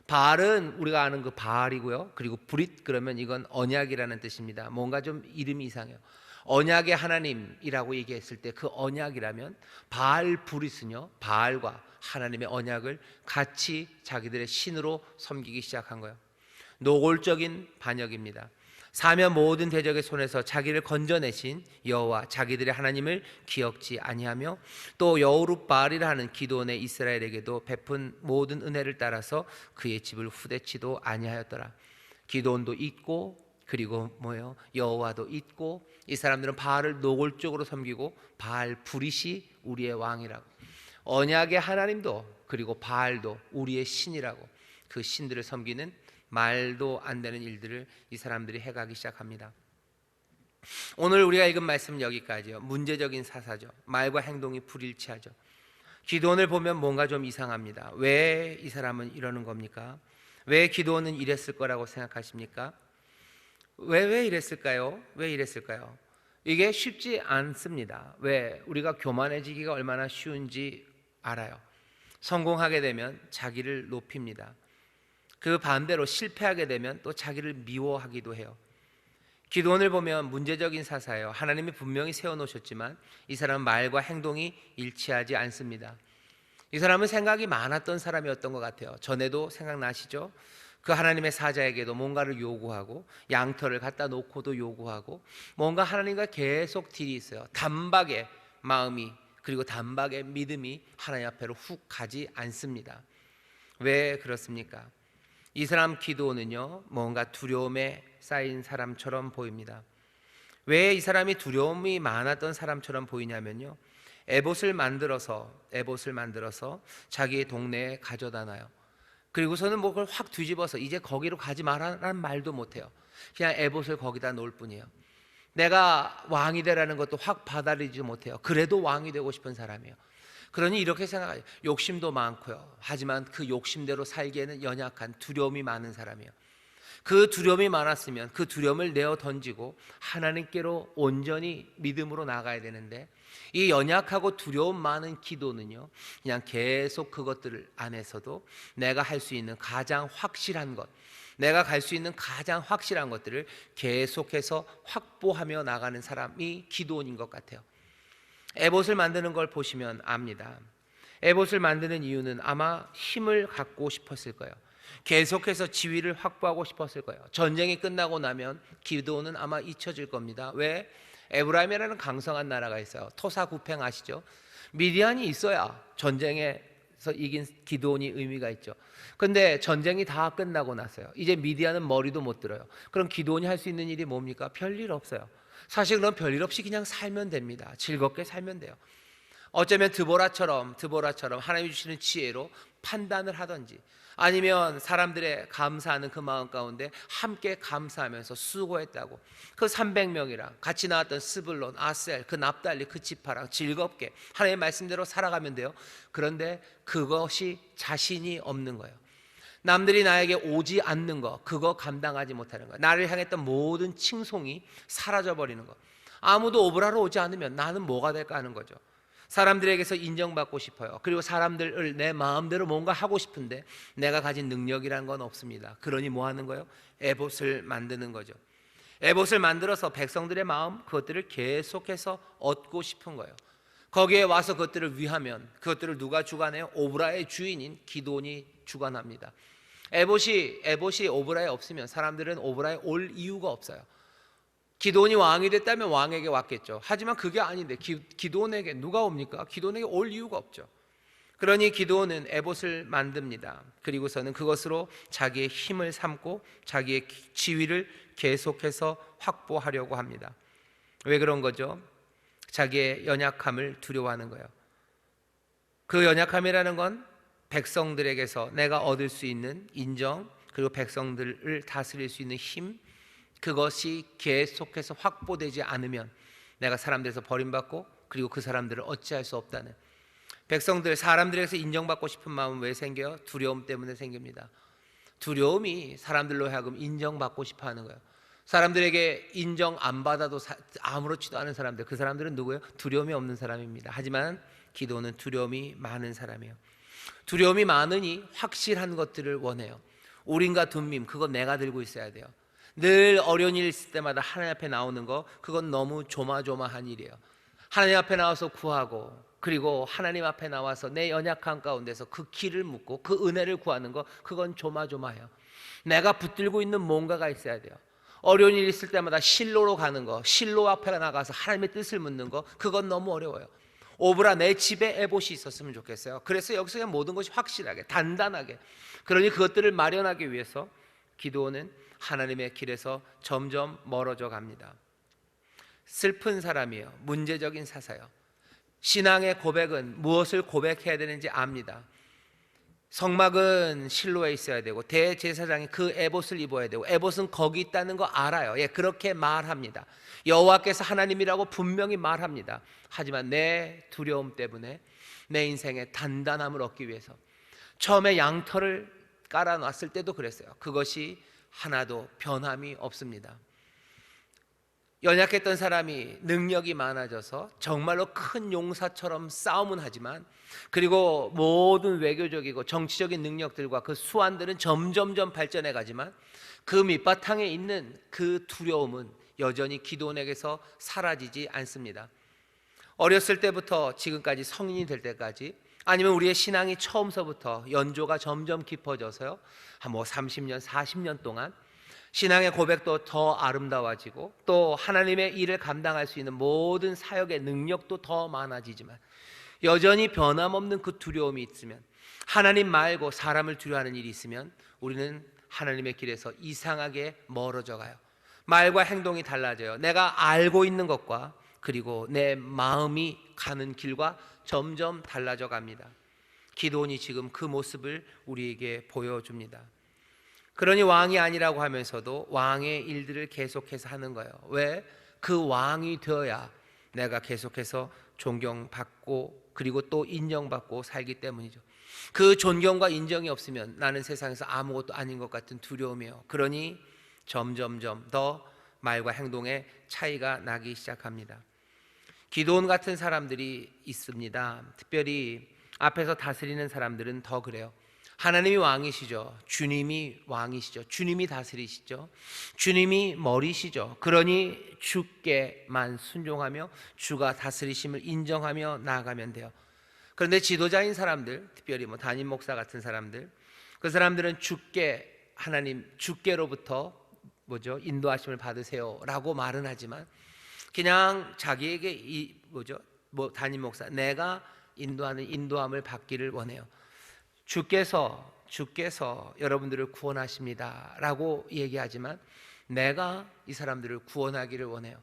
바알은 우리가 아는 그 바알이고요. 그리고 브릿 그러면 이건 언약이라는 뜻입니다. 뭔가 좀 이름이 이상해요. 언약의 하나님이라고 얘기했을 때 그 언약이라면 바알 브릿은요, 바알과 하나님의 언약을 같이 자기들의 신으로 섬기기 시작한 거예요. 노골적인 반역입니다. 사면 모든 대적의 손에서 자기를 건져내신 여호와 자기들의 하나님을 기억지 아니하며 또 여룻바알이라 하는 기드온의 이스라엘에게도 베푼 모든 은혜를 따라서 그의 집을 후대치도 아니하였더라. 기드온도 잊고 그리고 여호와도 잊고 이 사람들은 바알을 노골적으로 섬기고 바알 브릿이 우리의 왕이라고, 언약의 하나님도 그리고 바알도 우리의 신이라고, 그 신들을 섬기는 말도 안 되는 일들을 이 사람들이 해가기 시작합니다. 오늘 우리가 읽은 말씀은 여기까지요. 문제적인 사사죠. 말과 행동이 불일치하죠. 기드온을 보면 뭔가 좀 이상합니다. 왜 이 사람은 이러는 겁니까? 왜 기드온은 이랬을 거라고 생각하십니까? 왜 이랬을까요? 왜 이랬을까요? 이게 쉽지 않습니다. 왜? 우리가 교만해지기가 얼마나 쉬운지 알아요. 성공하게 되면 자기를 높입니다. 그 반대로 실패하게 되면 또 자기를 미워하기도 해요. 기드온을 보면 문제적인 사사예요. 하나님이 분명히 세워놓으셨지만 이 사람은 말과 행동이 일치하지 않습니다. 이 사람은 생각이 많았던 사람이었던 것 같아요. 전에도 생각나시죠? 그 하나님의 사자에게도 뭔가를 요구하고 양털을 갖다 놓고도 요구하고 뭔가 하나님과 계속 딜이 있어요. 단박에 마음이 그리고 단박에 믿음이 하나님 앞으로 훅 가지 않습니다. 왜 그렇습니까? 이 사람 기드온은요, 뭔가 두려움에 쌓인 사람처럼 보입니다. 왜 이 사람이 두려움이 많았던 사람처럼 보이냐면요, 에봇을 만들어서 자기의 동네에 가져다 놔요. 그리고서는 그걸 확 뒤집어서 이제 거기로 가지 말라는 말도 못해요. 그냥 에봇을 거기다 놓을 뿐이에요. 내가 왕이 되라는 것도 확 받아들이지 못해요. 그래도 왕이 되고 싶은 사람이에요. 그러니 이렇게 생각해요. 욕심도 많고요. 하지만 그 욕심대로 살기에는 연약한, 두려움이 많은 사람이에요. 그 두려움이 많았으면 그 두려움을 내어 던지고 하나님께로 온전히 믿음으로 나가야 되는데, 이 연약하고 두려움 많은 기도는요, 그냥 계속 그것들 안에서도 내가 할 수 있는 가장 확실한 것, 내가 갈 수 있는 가장 확실한 것들을 계속해서 확보하며 나가는 사람이 기드온인 것 같아요. 에봇을 만드는 걸 보시면 압니다. 에봇을 만드는 이유는 아마 힘을 갖고 싶었을 거예요. 계속해서 지위를 확보하고 싶었을 거예요. 전쟁이 끝나고 나면 기드온은 아마 잊혀질 겁니다. 왜? 에브라임이라는 강성한 나라가 있어요. 토사구팽 아시죠? 미디안이 있어야 전쟁에서 이긴 기드온이 의미가 있죠. 근데 전쟁이 다 끝나고 났어요. 이제 미디안은 머리도 못 들어요. 그럼 기드온이 할 수 있는 일이 뭡니까? 별일 없어요. 사실 그럼 별일 없이 그냥 살면 됩니다. 즐겁게 살면 돼요. 어쩌면 드보라처럼 하나님이 주시는 지혜로 판단을 하든지, 아니면 사람들의 감사하는 그 마음 가운데 함께 감사하면서 수고했다고 그 300명이랑 같이 나왔던 스불론, 아셀, 그 납달리, 그 지파랑 즐겁게 하나님의 말씀대로 살아가면 돼요. 그런데 그것이 자신이 없는 거예요. 남들이 나에게 오지 않는 거, 그거 감당하지 못하는 거, 나를 향했던 모든 칭송이 사라져버리는 거. 아무도 오브라로 오지 않으면 나는 뭐가 될까 하는 거죠. 사람들에게서 인정받고 싶어요. 그리고 사람들을 내 마음대로 뭔가 하고 싶은데 내가 가진 능력이란 건 없습니다. 그러니 뭐 하는 거예요? 에봇을 만드는 거죠. 에봇을 만들어서 백성들의 마음, 그것들을 계속해서 얻고 싶은 거예요. 거기에 와서 그것들을 위하면 그것들을 누가 주관해요? 오브라의 주인인 기드온이 주관합니다. 에봇이 오브라에 없으면 사람들은 오브라에 올 이유가 없어요. 기드온이 왕이 됐다면 왕에게 왔겠죠. 하지만 그게 아닌데 기드온에게 누가 옵니까? 기드온에게 올 이유가 없죠. 그러니 기드온은 에봇을 만듭니다. 그리고서는 그것으로 자기의 힘을 삼고 자기의 지위를 계속해서 확보하려고 합니다. 왜 그런 거죠? 자기의 연약함을 두려워하는 거예요. 그 연약함이라는 건 백성들에게서 내가 얻을 수 있는 인정, 그리고 백성들을 다스릴 수 있는 힘, 그것이 계속해서 확보되지 않으면 내가 사람들에서 버림받고 그리고 그 사람들을 어찌할 수 없다는, 백성들, 사람들에게서 인정받고 싶은 마음은 왜 생겨요? 두려움 때문에 생깁니다. 두려움이 사람들로 하여금 인정받고 싶어 하는 거예요. 사람들에게 인정 안 받아도 아무렇지도 않은 사람들, 그 사람들은 누구예요? 두려움이 없는 사람입니다. 하지만 기도는 두려움이 많은 사람이에요. 두려움이 많으니 확실한 것들을 원해요. 우린과 둠밈, 그건 내가 들고 있어야 돼요. 늘 어려운 일 있을 때마다 하나님 앞에 나오는 거, 그건 너무 조마조마한 일이에요. 하나님 앞에 나와서 구하고, 그리고 하나님 앞에 나와서 내 연약한 가운데서 그 길을 묻고 그 은혜를 구하는 거, 그건 조마조마해요. 내가 붙들고 있는 뭔가가 있어야 돼요. 어려운 일 있을 때마다 실로로 가는 거, 실로 앞에 나가서 하나님의 뜻을 묻는 거, 그건 너무 어려워요. 오브라, 내 집에 에봇이 있었으면 좋겠어요. 그래서 여기서 그냥 모든 것이 확실하게, 단단하게, 그러니 그것들을 마련하기 위해서 기드온은 하나님의 길에서 점점 멀어져 갑니다. 슬픈 사람이에요. 문제적인 사사예요. 신앙의 고백은 무엇을 고백해야 되는지 압니다. 성막은 실로에 있어야 되고 대제사장이 그 에봇을 입어야 되고 에봇은 거기 있다는 거 알아요. 예, 그렇게 말합니다. 여호와께서 하나님이라고 분명히 말합니다. 하지만 내 두려움 때문에 내 인생의 단단함을 얻기 위해서 처음에 양털을 깔아놨을 때도 그랬어요. 그것이 하나도 변함이 없습니다. 연약했던 사람이 능력이 많아져서 정말로 큰 용사처럼 싸움은 하지만, 그리고 모든 외교적이고 정치적인 능력들과 그 수완들은 점점점 발전해 가지만 그 밑바탕에 있는 그 두려움은 여전히 기드온에게서 사라지지 않습니다. 어렸을 때부터 지금까지 성인이 될 때까지, 아니면 우리의 신앙이 처음서부터 연조가 점점 깊어져서요, 한 30년, 40년 동안 신앙의 고백도 더 아름다워지고 또 하나님의 일을 감당할 수 있는 모든 사역의 능력도 더 많아지지만 여전히 변함없는 그 두려움이 있으면, 하나님 말고 사람을 두려워하는 일이 있으면 우리는 하나님의 길에서 이상하게 멀어져 가요. 말과 행동이 달라져요. 내가 알고 있는 것과 그리고 내 마음이 가는 길과 점점 달라져 갑니다. 기드온이 지금 그 모습을 우리에게 보여줍니다. 그러니 왕이 아니라고 하면서도 왕의 일들을 계속해서 하는 거예요. 왜? 그 왕이 되어야 내가 계속해서 존경받고 그리고 또 인정받고 살기 때문이죠. 그 존경과 인정이 없으면 나는 세상에서 아무것도 아닌 것 같은 두려움이에요. 그러니 점점점 더 말과 행동의 차이가 나기 시작합니다. 기드온 같은 사람들이 있습니다. 특별히 앞에서 다스리는 사람들은 더 그래요. 하나님이 왕이시죠. 주님이 왕이시죠. 주님이 다스리시죠. 주님이 머리시죠. 그러니 주께만 순종하며 주가 다스리심을 인정하며 나아가면 돼요. 그런데 지도자인 사람들, 특별히 담임 목사 같은 사람들, 그 사람들은 주께, 하나님 주께로부터 인도하심을 받으세요라고 말은 하지만 그냥 자기에게 담임 목사, 내가 인도하는 인도함을 받기를 원해요. 주께서 여러분들을 구원하십니다 라고 얘기하지만 내가 이 사람들을 구원하기를 원해요.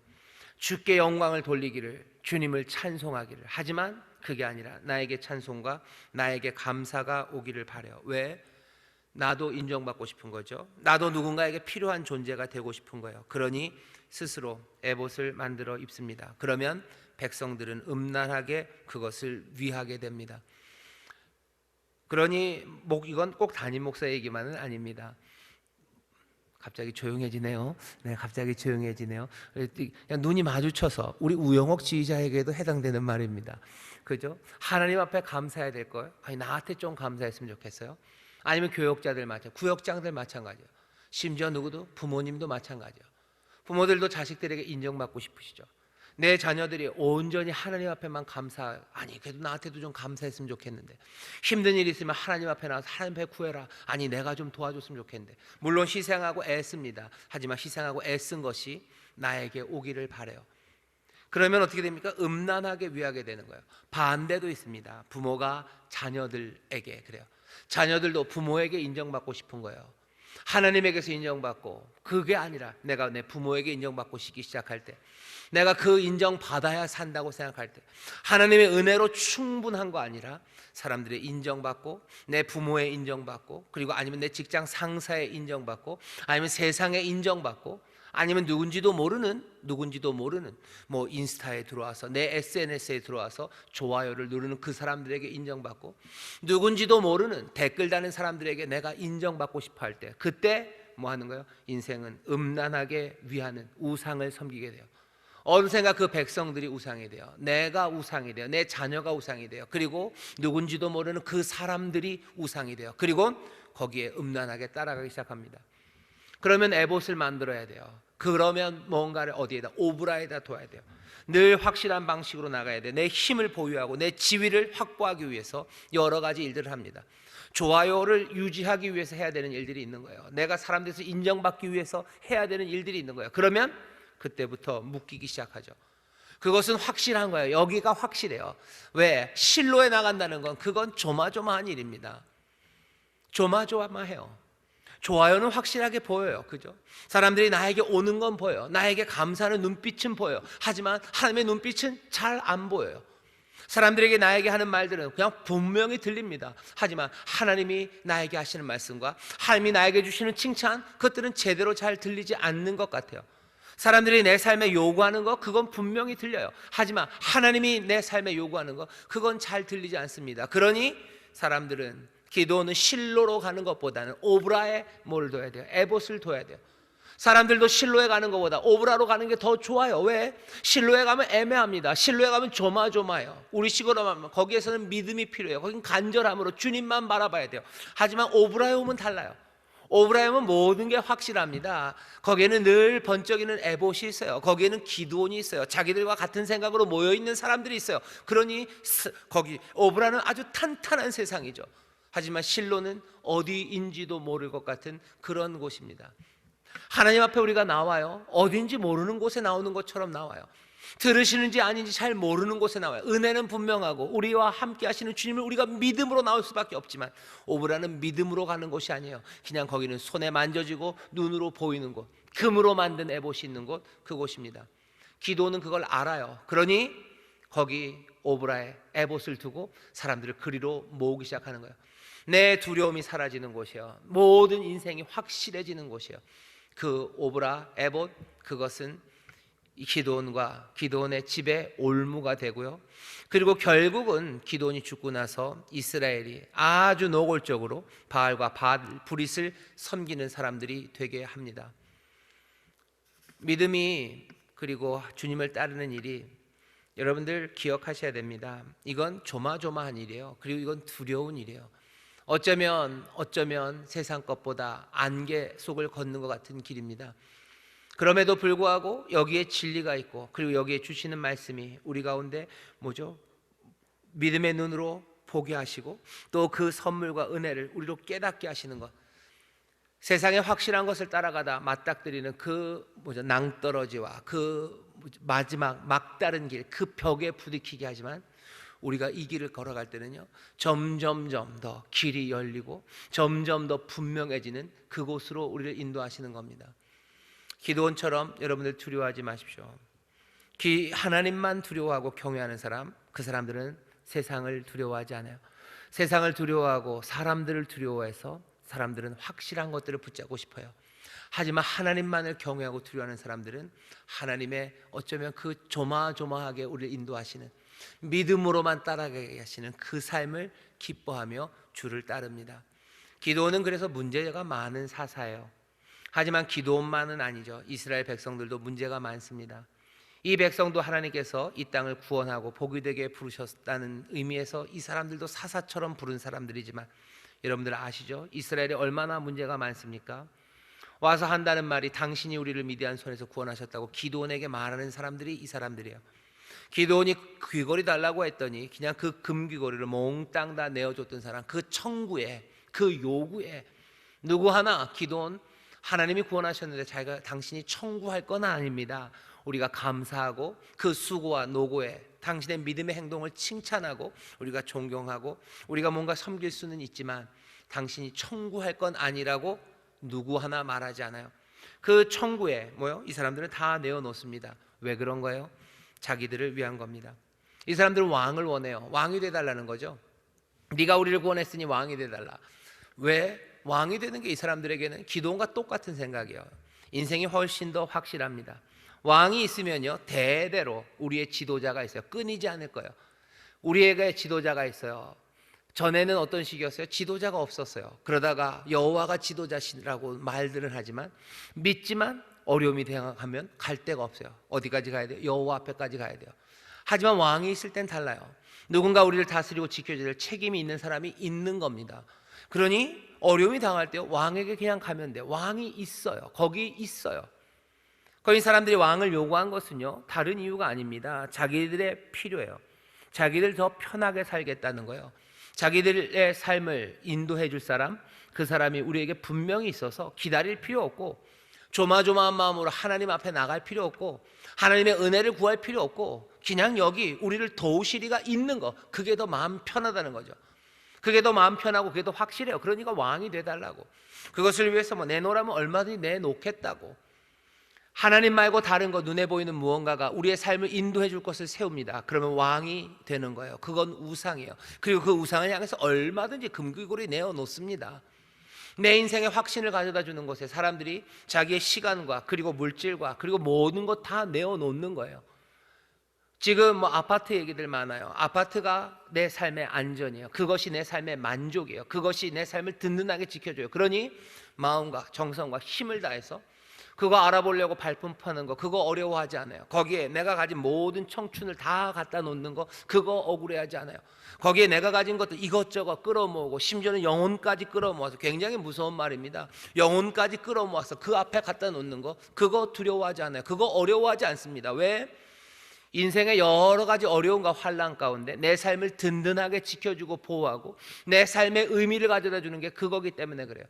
주께 영광을 돌리기를, 주님을 찬송하기를. 하지만 그게 아니라 나에게 찬송과 나에게 감사가 오기를 바라요. 왜? 나도 인정받고 싶은 거죠. 나도 누군가에게 필요한 존재가 되고 싶은 거예요. 그러니 스스로 에봇을 만들어 입습니다. 그러면 백성들은 음란하게 그것을 위하게 됩니다. 그러니 이건 꼭 담임 목사 얘기만은 아닙니다. 갑자기 조용해지네요. 네, 갑자기 조용해지네요. 그냥 눈이 마주쳐서 우리 우영옥 지휘자에게도 해당되는 말입니다. 그죠? 하나님 앞에 감사해야 될 걸, 아니 나한테 좀 감사했으면 좋겠어요. 아니면 교역자들 마찬가지, 구역장들 마찬가지예요. 심지어 누구도 부모님도 마찬가지예요. 부모들도 자식들에게 인정받고 싶으시죠. 내 자녀들이 온전히 하나님 앞에만 아니 그래도 나한테도 좀 감사했으면 좋겠는데, 힘든 일이 있으면 하나님 앞에 나와서 하나님 앞에 구해라, 아니 내가 좀 도와줬으면 좋겠는데, 물론 희생하고 애씁니다. 하지만 희생하고 애쓴 것이 나에게 오기를 바래요. 그러면 어떻게 됩니까? 음란하게 위하게 되는 거예요. 반대도 있습니다. 부모가 자녀들에게 그래요. 자녀들도 부모에게 인정받고 싶은 거예요. 하나님에게서 인정받고, 그게 아니라 내가 내 부모에게 인정받고 싶기 시작할 때, 내가 그 인정받아야 산다고 생각할 때, 하나님의 은혜로 충분한 거 아니라 사람들의 인정받고, 내 부모의 인정받고, 그리고 아니면 내 직장 상사의 인정받고, 아니면 세상의 인정받고, 아니면 누군지도 모르는 뭐 인스타에 들어와서, 내 SNS에 들어와서 좋아요를 누르는 그 사람들에게 인정받고, 누군지도 모르는 댓글 다는 사람들에게 내가 인정받고 싶어 할 때, 그때 뭐 하는 거예요? 인생은 음란하게 위하는 우상을 섬기게 돼요. 어느샌가 그 백성들이 우상이 돼요. 내가 우상이 돼요. 내 자녀가 우상이 돼요. 그리고 누군지도 모르는 그 사람들이 우상이 돼요. 그리고 거기에 음란하게 따라가기 시작합니다. 그러면 에봇을 만들어야 돼요. 그러면 뭔가를 어디에다, 오브라에다 둬야 돼요. 늘 확실한 방식으로 나가야 돼요. 내 힘을 보유하고 내 지위를 확보하기 위해서 여러 가지 일들을 합니다. 좋아요를 유지하기 위해서 해야 되는 일들이 있는 거예요. 내가 사람들에서 인정받기 위해서 해야 되는 일들이 있는 거예요. 그러면 그때부터 묶이기 시작하죠. 그것은 확실한 거예요. 여기가 확실해요. 왜? 실로에 나간다는 건 그건 조마조마한 일입니다. 조마조마해요. 좋아요는 확실하게 보여요. 그죠? 사람들이 나에게 오는 건 보여요. 나에게 감사하는 눈빛은 보여요. 하지만 하나님의 눈빛은 잘 안 보여요. 사람들에게 나에게 하는 말들은 그냥 분명히 들립니다. 하지만 하나님이 나에게 하시는 말씀과 하나님이 나에게 주시는 칭찬, 그것들은 제대로 잘 들리지 않는 것 같아요. 사람들이 내 삶에 요구하는 거, 그건 분명히 들려요. 하지만 하나님이 내 삶에 요구하는 거, 그건 잘 들리지 않습니다. 그러니 사람들은 기도는 실로로 가는 것보다는 오브라에 뭘 둬야 돼요? 에봇을 둬야 돼요. 사람들도 실로에 가는 것보다 오브라로 가는 게 더 좋아요. 왜? 실로에 가면 애매합니다. 실로에 가면 조마조마해요. 우리 식으로 하면 거기에서는 믿음이 필요해요. 거긴 간절함으로 주님만 바라봐야 돼요. 하지만 오브라에 오면 달라요. 오브라에 오면 모든 게 확실합니다. 거기에는 늘 번쩍이는 에봇이 있어요. 거기에는 기드온이 있어요. 자기들과 같은 생각으로 모여있는 사람들이 있어요. 그러니 거기 오브라는 아주 탄탄한 세상이죠. 하지만 실로는 어디인지도 모를 것 같은 그런 곳입니다. 하나님 앞에 우리가 나와요. 어딘지 모르는 곳에 나오는 것처럼 나와요. 들으시는지 아닌지 잘 모르는 곳에 나와요. 은혜는 분명하고 우리와 함께 하시는 주님을 우리가 믿음으로 나올 수밖에 없지만, 오브라는 믿음으로 가는 곳이 아니에요. 그냥 거기는 손에 만져지고 눈으로 보이는 곳, 금으로 만든 에봇이 있는 곳, 그곳입니다. 기도는 그걸 알아요. 그러니 거기 오브라에 에봇을 두고 사람들을 그리로 모으기 시작하는 거예요. 내 두려움이 사라지는 곳이요, 모든 인생이 확실해지는 곳이요, 그 오브라, 에봇, 그것은 기드온과 기드온의 집에 올무가 되고요. 그리고 결국은 기드온이 죽고 나서 이스라엘이 아주 노골적으로 바알과 브릿을 섬기는 사람들이 되게 합니다. 믿음이, 그리고 주님을 따르는 일이, 여러분들 기억하셔야 됩니다. 이건 조마조마한 일이에요. 그리고 이건 두려운 일이에요. 어쩌면 세상 것보다 안개 속을 걷는 것 같은 길입니다. 그럼에도 불구하고 여기에 진리가 있고, 그리고 여기에 주시는 말씀이 우리 가운데 뭐죠? 믿음의 눈으로 보게 하시고, 또 그 선물과 은혜를 우리로 깨닫게 하시는 것. 세상의 확실한 것을 따라가다 맞닥뜨리는 그 낭떠러지와 그 마지막 막다른 길, 그 벽에 부딪히게 하지만, 우리가 이 길을 걸어갈 때는요, 점점점 더 길이 열리고 점점 더 분명해지는 그곳으로 우리를 인도하시는 겁니다. 기드온처럼 여러분들 두려워하지 마십시오. 하나님만 두려워하고 경외하는 사람, 그 사람들은 세상을 두려워하지 않아요. 세상을 두려워하고 사람들을 두려워해서 사람들은 확실한 것들을 붙잡고 싶어요. 하지만 하나님만을 경외하고 두려워하는 사람들은 하나님의 어쩌면 그 조마조마하게 우리를 인도하시는, 믿음으로만 따라가게 하시는 그 삶을 기뻐하며 주를 따릅니다. 기드온은 그래서 문제가 많은 사사예요. 하지만 기드온만은 아니죠. 이스라엘 백성들도 문제가 많습니다. 이 백성도 하나님께서 이 땅을 구원하고 복이 되게 부르셨다는 의미에서 이 사람들도 사사처럼 부른 사람들이지만, 여러분들 아시죠? 이스라엘이 얼마나 문제가 많습니까? 와서 한다는 말이 당신이 우리를 미디안 손에서 구원하셨다고 기드온에게 말하는 사람들이 이 사람들이에요. 기드온이 귀걸이 달라고 했더니 그냥 그 금귀걸이를 몽땅 다 내어줬던 사람, 그 청구에, 그 요구에 누구 하나 기드온, 하나님이 구원하셨는데 자기가 당신이 청구할 건 아닙니다. 우리가 감사하고 그 수고와 노고에 당신의 믿음의 행동을 칭찬하고 우리가 존경하고 우리가 뭔가 섬길 수는 있지만 당신이 청구할 건 아니라고 누구 하나 말하지 않아요. 그 청구에 이 사람들은 다 내어놓습니다. 왜 그런 거예요? 자기들을 위한 겁니다. 이 사람들은 왕을 원해요. 왕이 돼달라는 거죠. 네가 우리를 구원했으니 왕이 돼달라. 왜? 왕이 되는 게 이 사람들에게는 기도원과 똑같은 생각이에요. 인생이 훨씬 더 확실합니다. 왕이 있으면요, 대대로 우리의 지도자가 있어요. 끊이지 않을 거예요. 우리에게 지도자가 있어요. 전에는 어떤 식이었어요? 지도자가 없었어요. 그러다가 여호와가 지도자시라고 말들은 하지만 믿지만 어려움이 되면 갈 데가 없어요. 어디까지 가야 돼요? 여호와 앞에까지 가야 돼요. 하지만 왕이 있을 땐 달라요. 누군가 우리를 다스리고 지켜줘야 될 책임이 있는 사람이 있는 겁니다. 그러니 어려움이 당할 때 왕에게 그냥 가면 돼요. 왕이 있어요. 거기 있어요. 거기 사람들이 왕을 요구한 것은요, 다른 이유가 아닙니다. 자기들의 필요예요. 자기들 더 편하게 살겠다는 거예요. 자기들의 삶을 인도해 줄 사람, 그 사람이 우리에게 분명히 있어서 기다릴 필요 없고 조마조마한 마음으로 하나님 앞에 나갈 필요 없고 하나님의 은혜를 구할 필요 없고 그냥 여기 우리를 도우시리가 있는 거, 그게 더 마음 편하다는 거죠. 그게 더 마음 편하고 그게 더 확실해요. 그러니까 왕이 돼달라고. 그것을 위해서 내놓으라면 얼마든지 내놓겠다고. 하나님 말고 다른 거, 눈에 보이는 무언가가 우리의 삶을 인도해 줄 것을 세웁니다. 그러면 왕이 되는 거예요. 그건 우상이에요. 그리고 그 우상을 향해서 얼마든지 금귀고리 내어놓습니다. 내 인생의 확신을 가져다 주는 것에 사람들이 자기의 시간과 그리고 물질과 그리고 모든 것 다 내어놓는 거예요. 지금 아파트 얘기들 많아요. 아파트가 내 삶의 안전이에요. 그것이 내 삶의 만족이에요. 그것이 내 삶을 든든하게 지켜줘요. 그러니 마음과 정성과 힘을 다해서 그거 알아보려고 발품 파는 거, 그거 어려워하지 않아요. 거기에 내가 가진 모든 청춘을 다 갖다 놓는 거, 그거 억울해하지 않아요. 거기에 내가 가진 것도 이것저것 끌어모으고 심지어는 영혼까지 끌어모아서, 굉장히 무서운 말입니다. 영혼까지 끌어모아서 그 앞에 갖다 놓는 거, 그거 두려워하지 않아요. 그거 어려워하지 않습니다. 왜? 인생의 여러 가지 어려움과 환난 가운데 내 삶을 든든하게 지켜주고 보호하고 내 삶의 의미를 가져다 주는 게 그거기 때문에 그래요.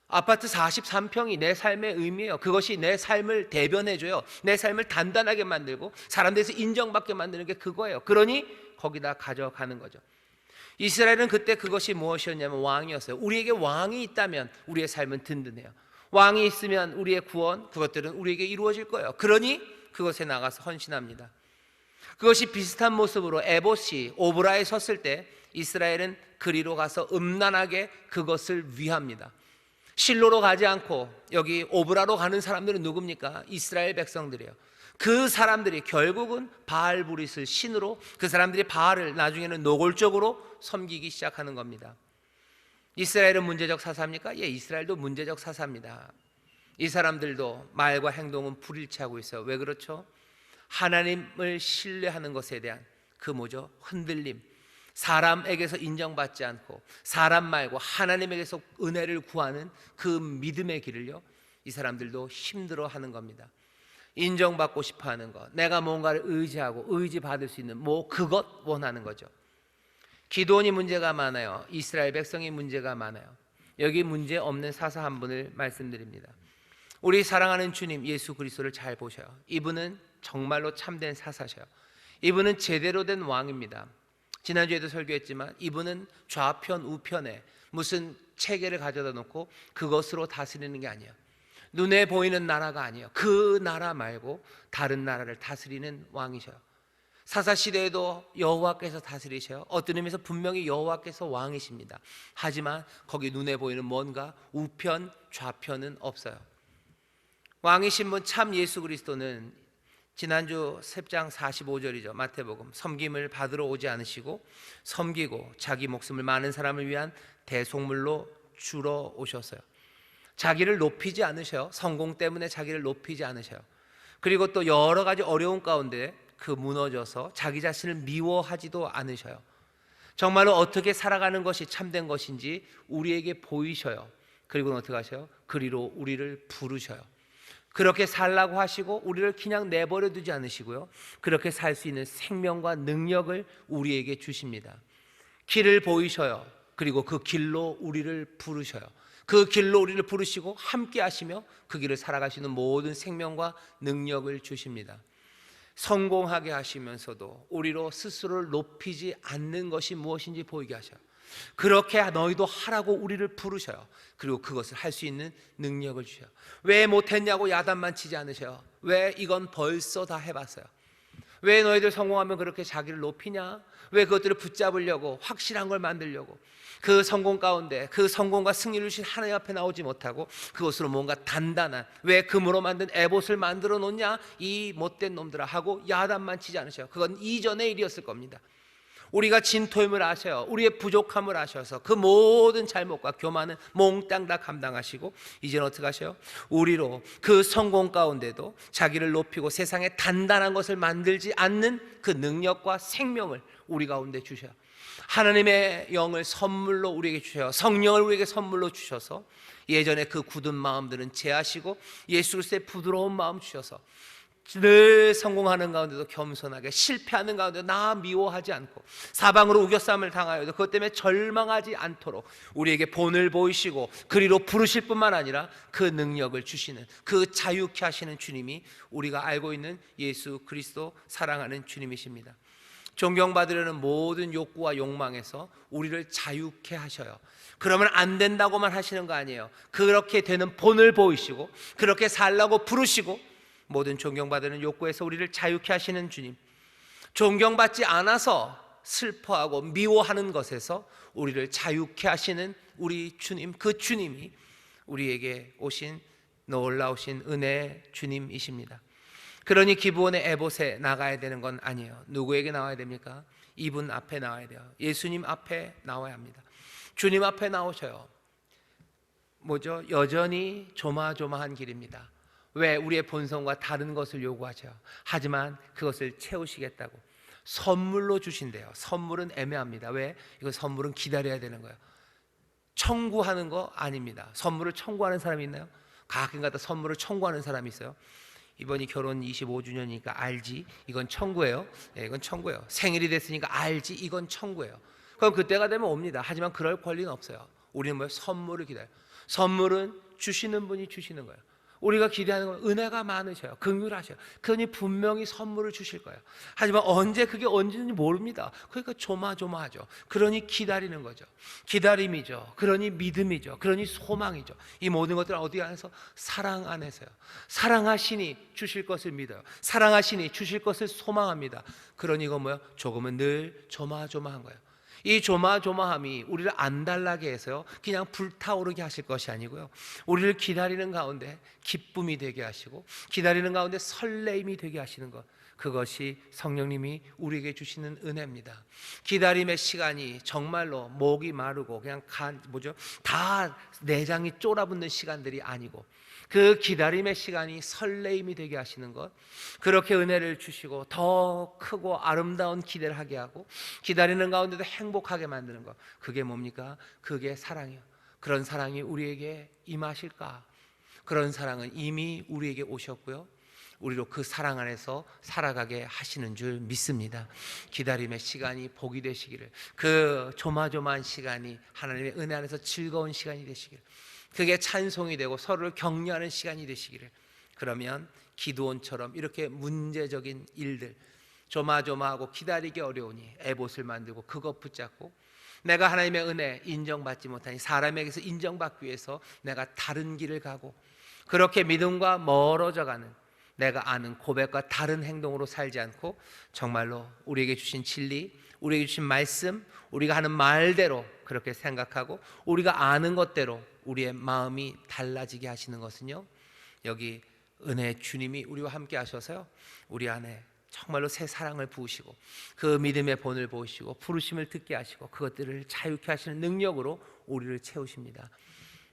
아파트 43평이 내 삶의 의미예요. 그것이 내 삶을 대변해줘요. 내 삶을 단단하게 만들고 사람들에서 인정받게 만드는 게 그거예요. 그러니 거기다 가져가는 거죠. 이스라엘은 그때 그것이 무엇이었냐면 왕이었어요. 우리에게 왕이 있다면 우리의 삶은 든든해요. 왕이 있으면 우리의 구원, 그것들은 우리에게 이루어질 거예요. 그러니 그것에 나가서 헌신합니다. 그것이 비슷한 모습으로 에봇이 오브라에 섰을 때 이스라엘은 그리로 가서 음란하게 그것을 위합니다. 실로로 가지 않고 여기 오브라로 가는 사람들은 누굽니까? 이스라엘 백성들이에요. 그 사람들이 결국은 바알브릿을 신으로, 그 사람들이 바알을 나중에는 노골적으로 섬기기 시작하는 겁니다. 이스라엘은 문제적 사사입니까? 예, 이스라엘도 문제적 사사입니다. 이 사람들도 말과 행동은 불일치하고 있어요. 왜 그렇죠? 하나님을 신뢰하는 것에 대한 그 흔들림, 사람에게서 인정받지 않고 사람 말고 하나님에게서 은혜를 구하는 그 믿음의 길을요, 이 사람들도 힘들어하는 겁니다. 인정받고 싶어하는 것, 내가 뭔가를 의지하고 의지받을 수 있는 그것 원하는 거죠. 기드온이 문제가 많아요. 이스라엘 백성이 문제가 많아요. 여기 문제 없는 사사 한 분을 말씀드립니다. 우리 사랑하는 주님 예수 그리스도를 잘 보셔요. 이분은 정말로 참된 사사셔요. 이분은 제대로 된 왕입니다. 지난주에도 설교했지만 이분은 좌편 우편에 무슨 체계를 가져다 놓고 그것으로 다스리는 게 아니에요. 눈에 보이는 나라가 아니에요. 그 나라 말고 다른 나라를 다스리는 왕이셔요. 사사시대에도 여호와께서 다스리셔요. 어떤 의미에서 분명히 여호와께서 왕이십니다. 하지만 거기 눈에 보이는 뭔가 우편 좌편은 없어요. 왕이신 분 참 예수 그리스도는 지난주 10장 45절이죠. 마태복음. 섬김을 받으러 오지 않으시고 섬기고 자기 목숨을 많은 사람을 위한 대속물로 주러 오셨어요. 자기를 높이지 않으셔요. 성공 때문에 자기를 높이지 않으셔요. 그리고 또 여러 가지 어려운 가운데 무너져서 자기 자신을 미워하지도 않으셔요. 정말로 어떻게 살아가는 것이 참된 것인지 우리에게 보이셔요. 그리고는 어떻게 하셔요? 그리로 우리를 부르셔요. 그렇게 살라고 하시고 우리를 그냥 내버려 두지 않으시고요, 그렇게 살 수 있는 생명과 능력을 우리에게 주십니다. 길을 보이셔요. 그리고 그 길로 우리를 부르셔요. 그 길로 우리를 부르시고 함께 하시며 그 길을 살아가시는 모든 생명과 능력을 주십니다. 성공하게 하시면서도 우리로 스스로를 높이지 않는 것이 무엇인지 보이게 하셔요. 그렇게 너희도 하라고 우리를 부르셔요. 그리고 그것을 할 수 있는 능력을 주셔요. 왜 못했냐고 야단만 치지 않으셔요. 왜 이건 벌써 다 해봤어요. 왜 너희들 성공하면 그렇게 자기를 높이냐? 왜 그것들을 붙잡으려고 확실한 걸 만들려고 그 성공 가운데 그 성공과 승리를 주신 하나님 앞에 나오지 못하고 그것으로 뭔가 단단한, 왜 금으로 만든 에봇을 만들어 놓냐 이 못된 놈들아 하고 야단만 치지 않으셔요. 그건 이전의 일이었을 겁니다. 우리가 진토임을 아셔요. 우리의 부족함을 아셔서 그 모든 잘못과 교만은 몽땅 다 감당하시고 이제는 어떻게 하셔요? 우리로 그 성공 가운데도 자기를 높이고 세상에 단단한 것을 만들지 않는 그 능력과 생명을 우리 가운데 주셔요. 하나님의 영을 선물로 우리에게 주셔요. 성령을 우리에게 선물로 주셔서 예전에 그 굳은 마음들은 제하시고 예수 그리스도의 부드러운 마음 주셔서 늘 성공하는 가운데도 겸손하게, 실패하는 가운데도 나 미워하지 않고, 사방으로 우겨쌈을 당하여도 그것 때문에 절망하지 않도록 우리에게 본을 보이시고 그리로 부르실 뿐만 아니라 그 능력을 주시는, 그 자유케 하시는 주님이 우리가 알고 있는 예수 그리스도 사랑하는 주님이십니다. 존경받으려는 모든 욕구와 욕망에서 우리를 자유케 하셔요. 그러면 안 된다고만 하시는 거 아니에요. 그렇게 되는 본을 보이시고 그렇게 살라고 부르시고 모든 존경받는 욕구에서 우리를 자유케 하시는 주님, 존경받지 않아서 슬퍼하고 미워하는 것에서 우리를 자유케 하시는 우리 주님, 그 주님이 우리에게 오신 놀라우신 은혜의 주님이십니다. 그러니 기브온의 에봇에 나가야 되는 건 아니에요. 누구에게 나와야 됩니까? 이분 앞에 나와야 돼요. 예수님 앞에 나와야 합니다. 주님 앞에 나오셔요. 뭐죠? 여전히 조마조마한 길입니다. 왜? 우리의 본성과 다른 것을 요구하죠. 하지만 그것을 채우시겠다고 선물로 주신대요. 선물은 애매합니다. 왜? 이거 선물은 기다려야 되는 거예요. 청구하는 거 아닙니다. 선물을 청구하는 사람이 있나요? 가끔가다 선물을 청구하는 사람이 있어요. 이번이 결혼 25주년이니까 알지, 이건 청구예요. 네, 이건 청구예요. 생일이 됐으니까 알지, 이건 청구예요. 그럼 그때가 되면 옵니다. 하지만 그럴 권리는 없어요. 우리는 뭐예요? 선물을 기다려요. 선물은 주시는 분이 주시는 거예요. 우리가 기대하는 건 은혜가 많으셔요. 긍휼하셔요. 그러니 분명히 선물을 주실 거예요. 하지만 언제, 그게 언제인지 모릅니다. 그러니까 조마조마하죠. 그러니 기다리는 거죠. 기다림이죠. 그러니 믿음이죠. 그러니 소망이죠. 이 모든 것들은 어디 안에서? 사랑 안에서요. 사랑하시니 주실 것을 믿어요. 사랑하시니 주실 것을 소망합니다. 그러니 이건 뭐예요? 조금은 늘 조마조마한 거예요. 이 조마조마함이 우리를 안달나게 해서요 그냥 불타오르게 하실 것이 아니고요, 우리를 기다리는 가운데 기쁨이 되게 하시고 기다리는 가운데 설레임이 되게 하시는 것, 그것이 성령님이 우리에게 주시는 은혜입니다. 기다림의 시간이 정말로 목이 마르고 그냥 다 내장이 쫄아붙는 시간들이 아니고 그 기다림의 시간이 설레임이 되게 하시는 것, 그렇게 은혜를 주시고 더 크고 아름다운 기대를 하게 하고 기다리는 가운데도 행복하게 만드는 것, 그게 뭡니까? 그게 사랑이요. 그런 사랑이 우리에게 임하실까? 그런 사랑은 이미 우리에게 오셨고요, 우리로 그 사랑 안에서 살아가게 하시는 줄 믿습니다. 기다림의 시간이 복이 되시기를, 그 조마조마한 시간이 하나님의 은혜 안에서 즐거운 시간이 되시기를, 그게 찬송이 되고 서로를 격려하는 시간이 되시기를. 그러면 기드온처럼 이렇게 문제적인 일들, 조마조마하고 기다리기 어려우니 에봇을 만들고 그것 붙잡고 내가 하나님의 은혜 인정받지 못하니 사람에게서 인정받기 위해서 내가 다른 길을 가고 그렇게 믿음과 멀어져가는, 내가 아는 고백과 다른 행동으로 살지 않고 정말로 우리에게 주신 진리, 우리에게 주신 말씀, 우리가 하는 말대로 그렇게 생각하고 우리가 아는 것대로 우리의 마음이 달라지게 하시는 것은요, 여기 은혜의 주님이 우리와 함께 하셔서요 우리 안에 정말로 새 사랑을 부으시고 그 믿음의 본을 보시고 부르심을 듣게 하시고 그것들을 자유케 하시는 능력으로 우리를 채우십니다.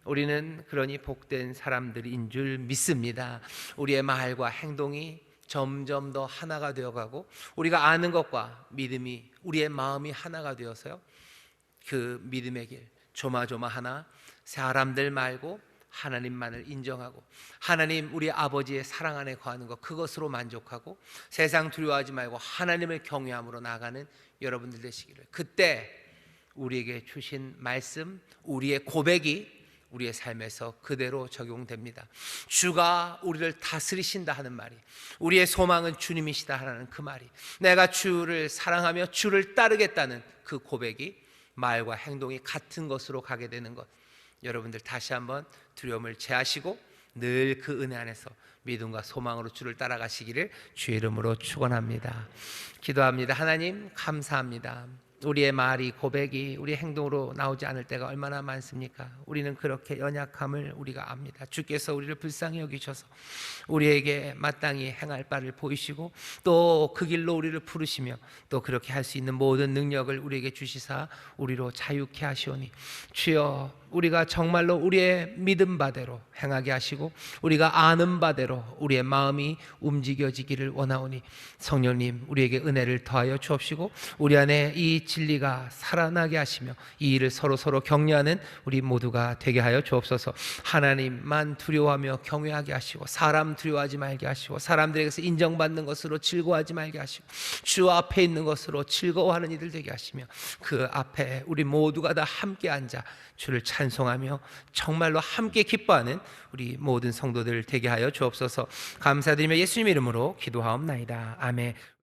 우리는 그러니 복된 사람들인 줄 믿습니다. 우리의 말과 행동이 점점 더 하나가 되어가고 우리가 아는 것과 믿음이, 우리의 마음이 하나가 되어서요 그 믿음의 길, 조마조마하나 사람들 말고 하나님만을 인정하고 하나님 우리 아버지의 사랑 안에 거하는 것, 그것으로 만족하고 세상 두려워하지 말고 하나님을 경외함으로 나아가는 여러분들 되시기를. 그때 우리에게 주신 말씀, 우리의 고백이 우리의 삶에서 그대로 적용됩니다. 주가 우리를 다스리신다 하는 말이, 우리의 소망은 주님이시다 하는 그 말이, 내가 주를 사랑하며 주를 따르겠다는 그 고백이 말과 행동이 같은 것으로 가게 되는 것, 여러분들 다시 한번 두려움을 제하시고 늘 그 은혜 안에서 믿음과 소망으로 주를 따라가시기를 주의 이름으로 축원합니다. 기도합니다. 하나님 감사합니다. 우리의 말이, 고백이 우리 행동으로 나오지 않을 때가 얼마나 많습니까? 우리는 그렇게 연약함을 우리가 압니다. 주께서 우리를 불쌍히 여기셔서 우리에게 마땅히 행할 바를 보이시고 또 그 길로 우리를 부르시며 또 그렇게 할 수 있는 모든 능력을 우리에게 주시사 우리로 자유케 하시오니 주여, 우리가 정말로 우리의 믿음 바대로 행하게 하시고 우리가 아는 바대로 우리의 마음이 움직여지기를 원하오니 성령님 우리에게 은혜를 더하여 주옵시고 우리 안에 이 진리가 살아나게 하시며 이 일을 서로 격려하는 우리 모두가 되게 하여 주옵소서. 하나님만 두려워하며 경외하게 하시고 사람 두려워하지 말게 하시고 사람들에게서 인정받는 것으로 즐거워하지 말게 하시고 주 앞에 있는 것으로 즐거워하는 이들 되게 하시며 그 앞에 우리 모두가 다 함께 앉아 주를 찬송하며 정말로 함께 기뻐하는 우리 모든 성도들 되게 하여 주옵소서. 감사드리며 예수님 이름으로 기도하옵나이다. 아멘.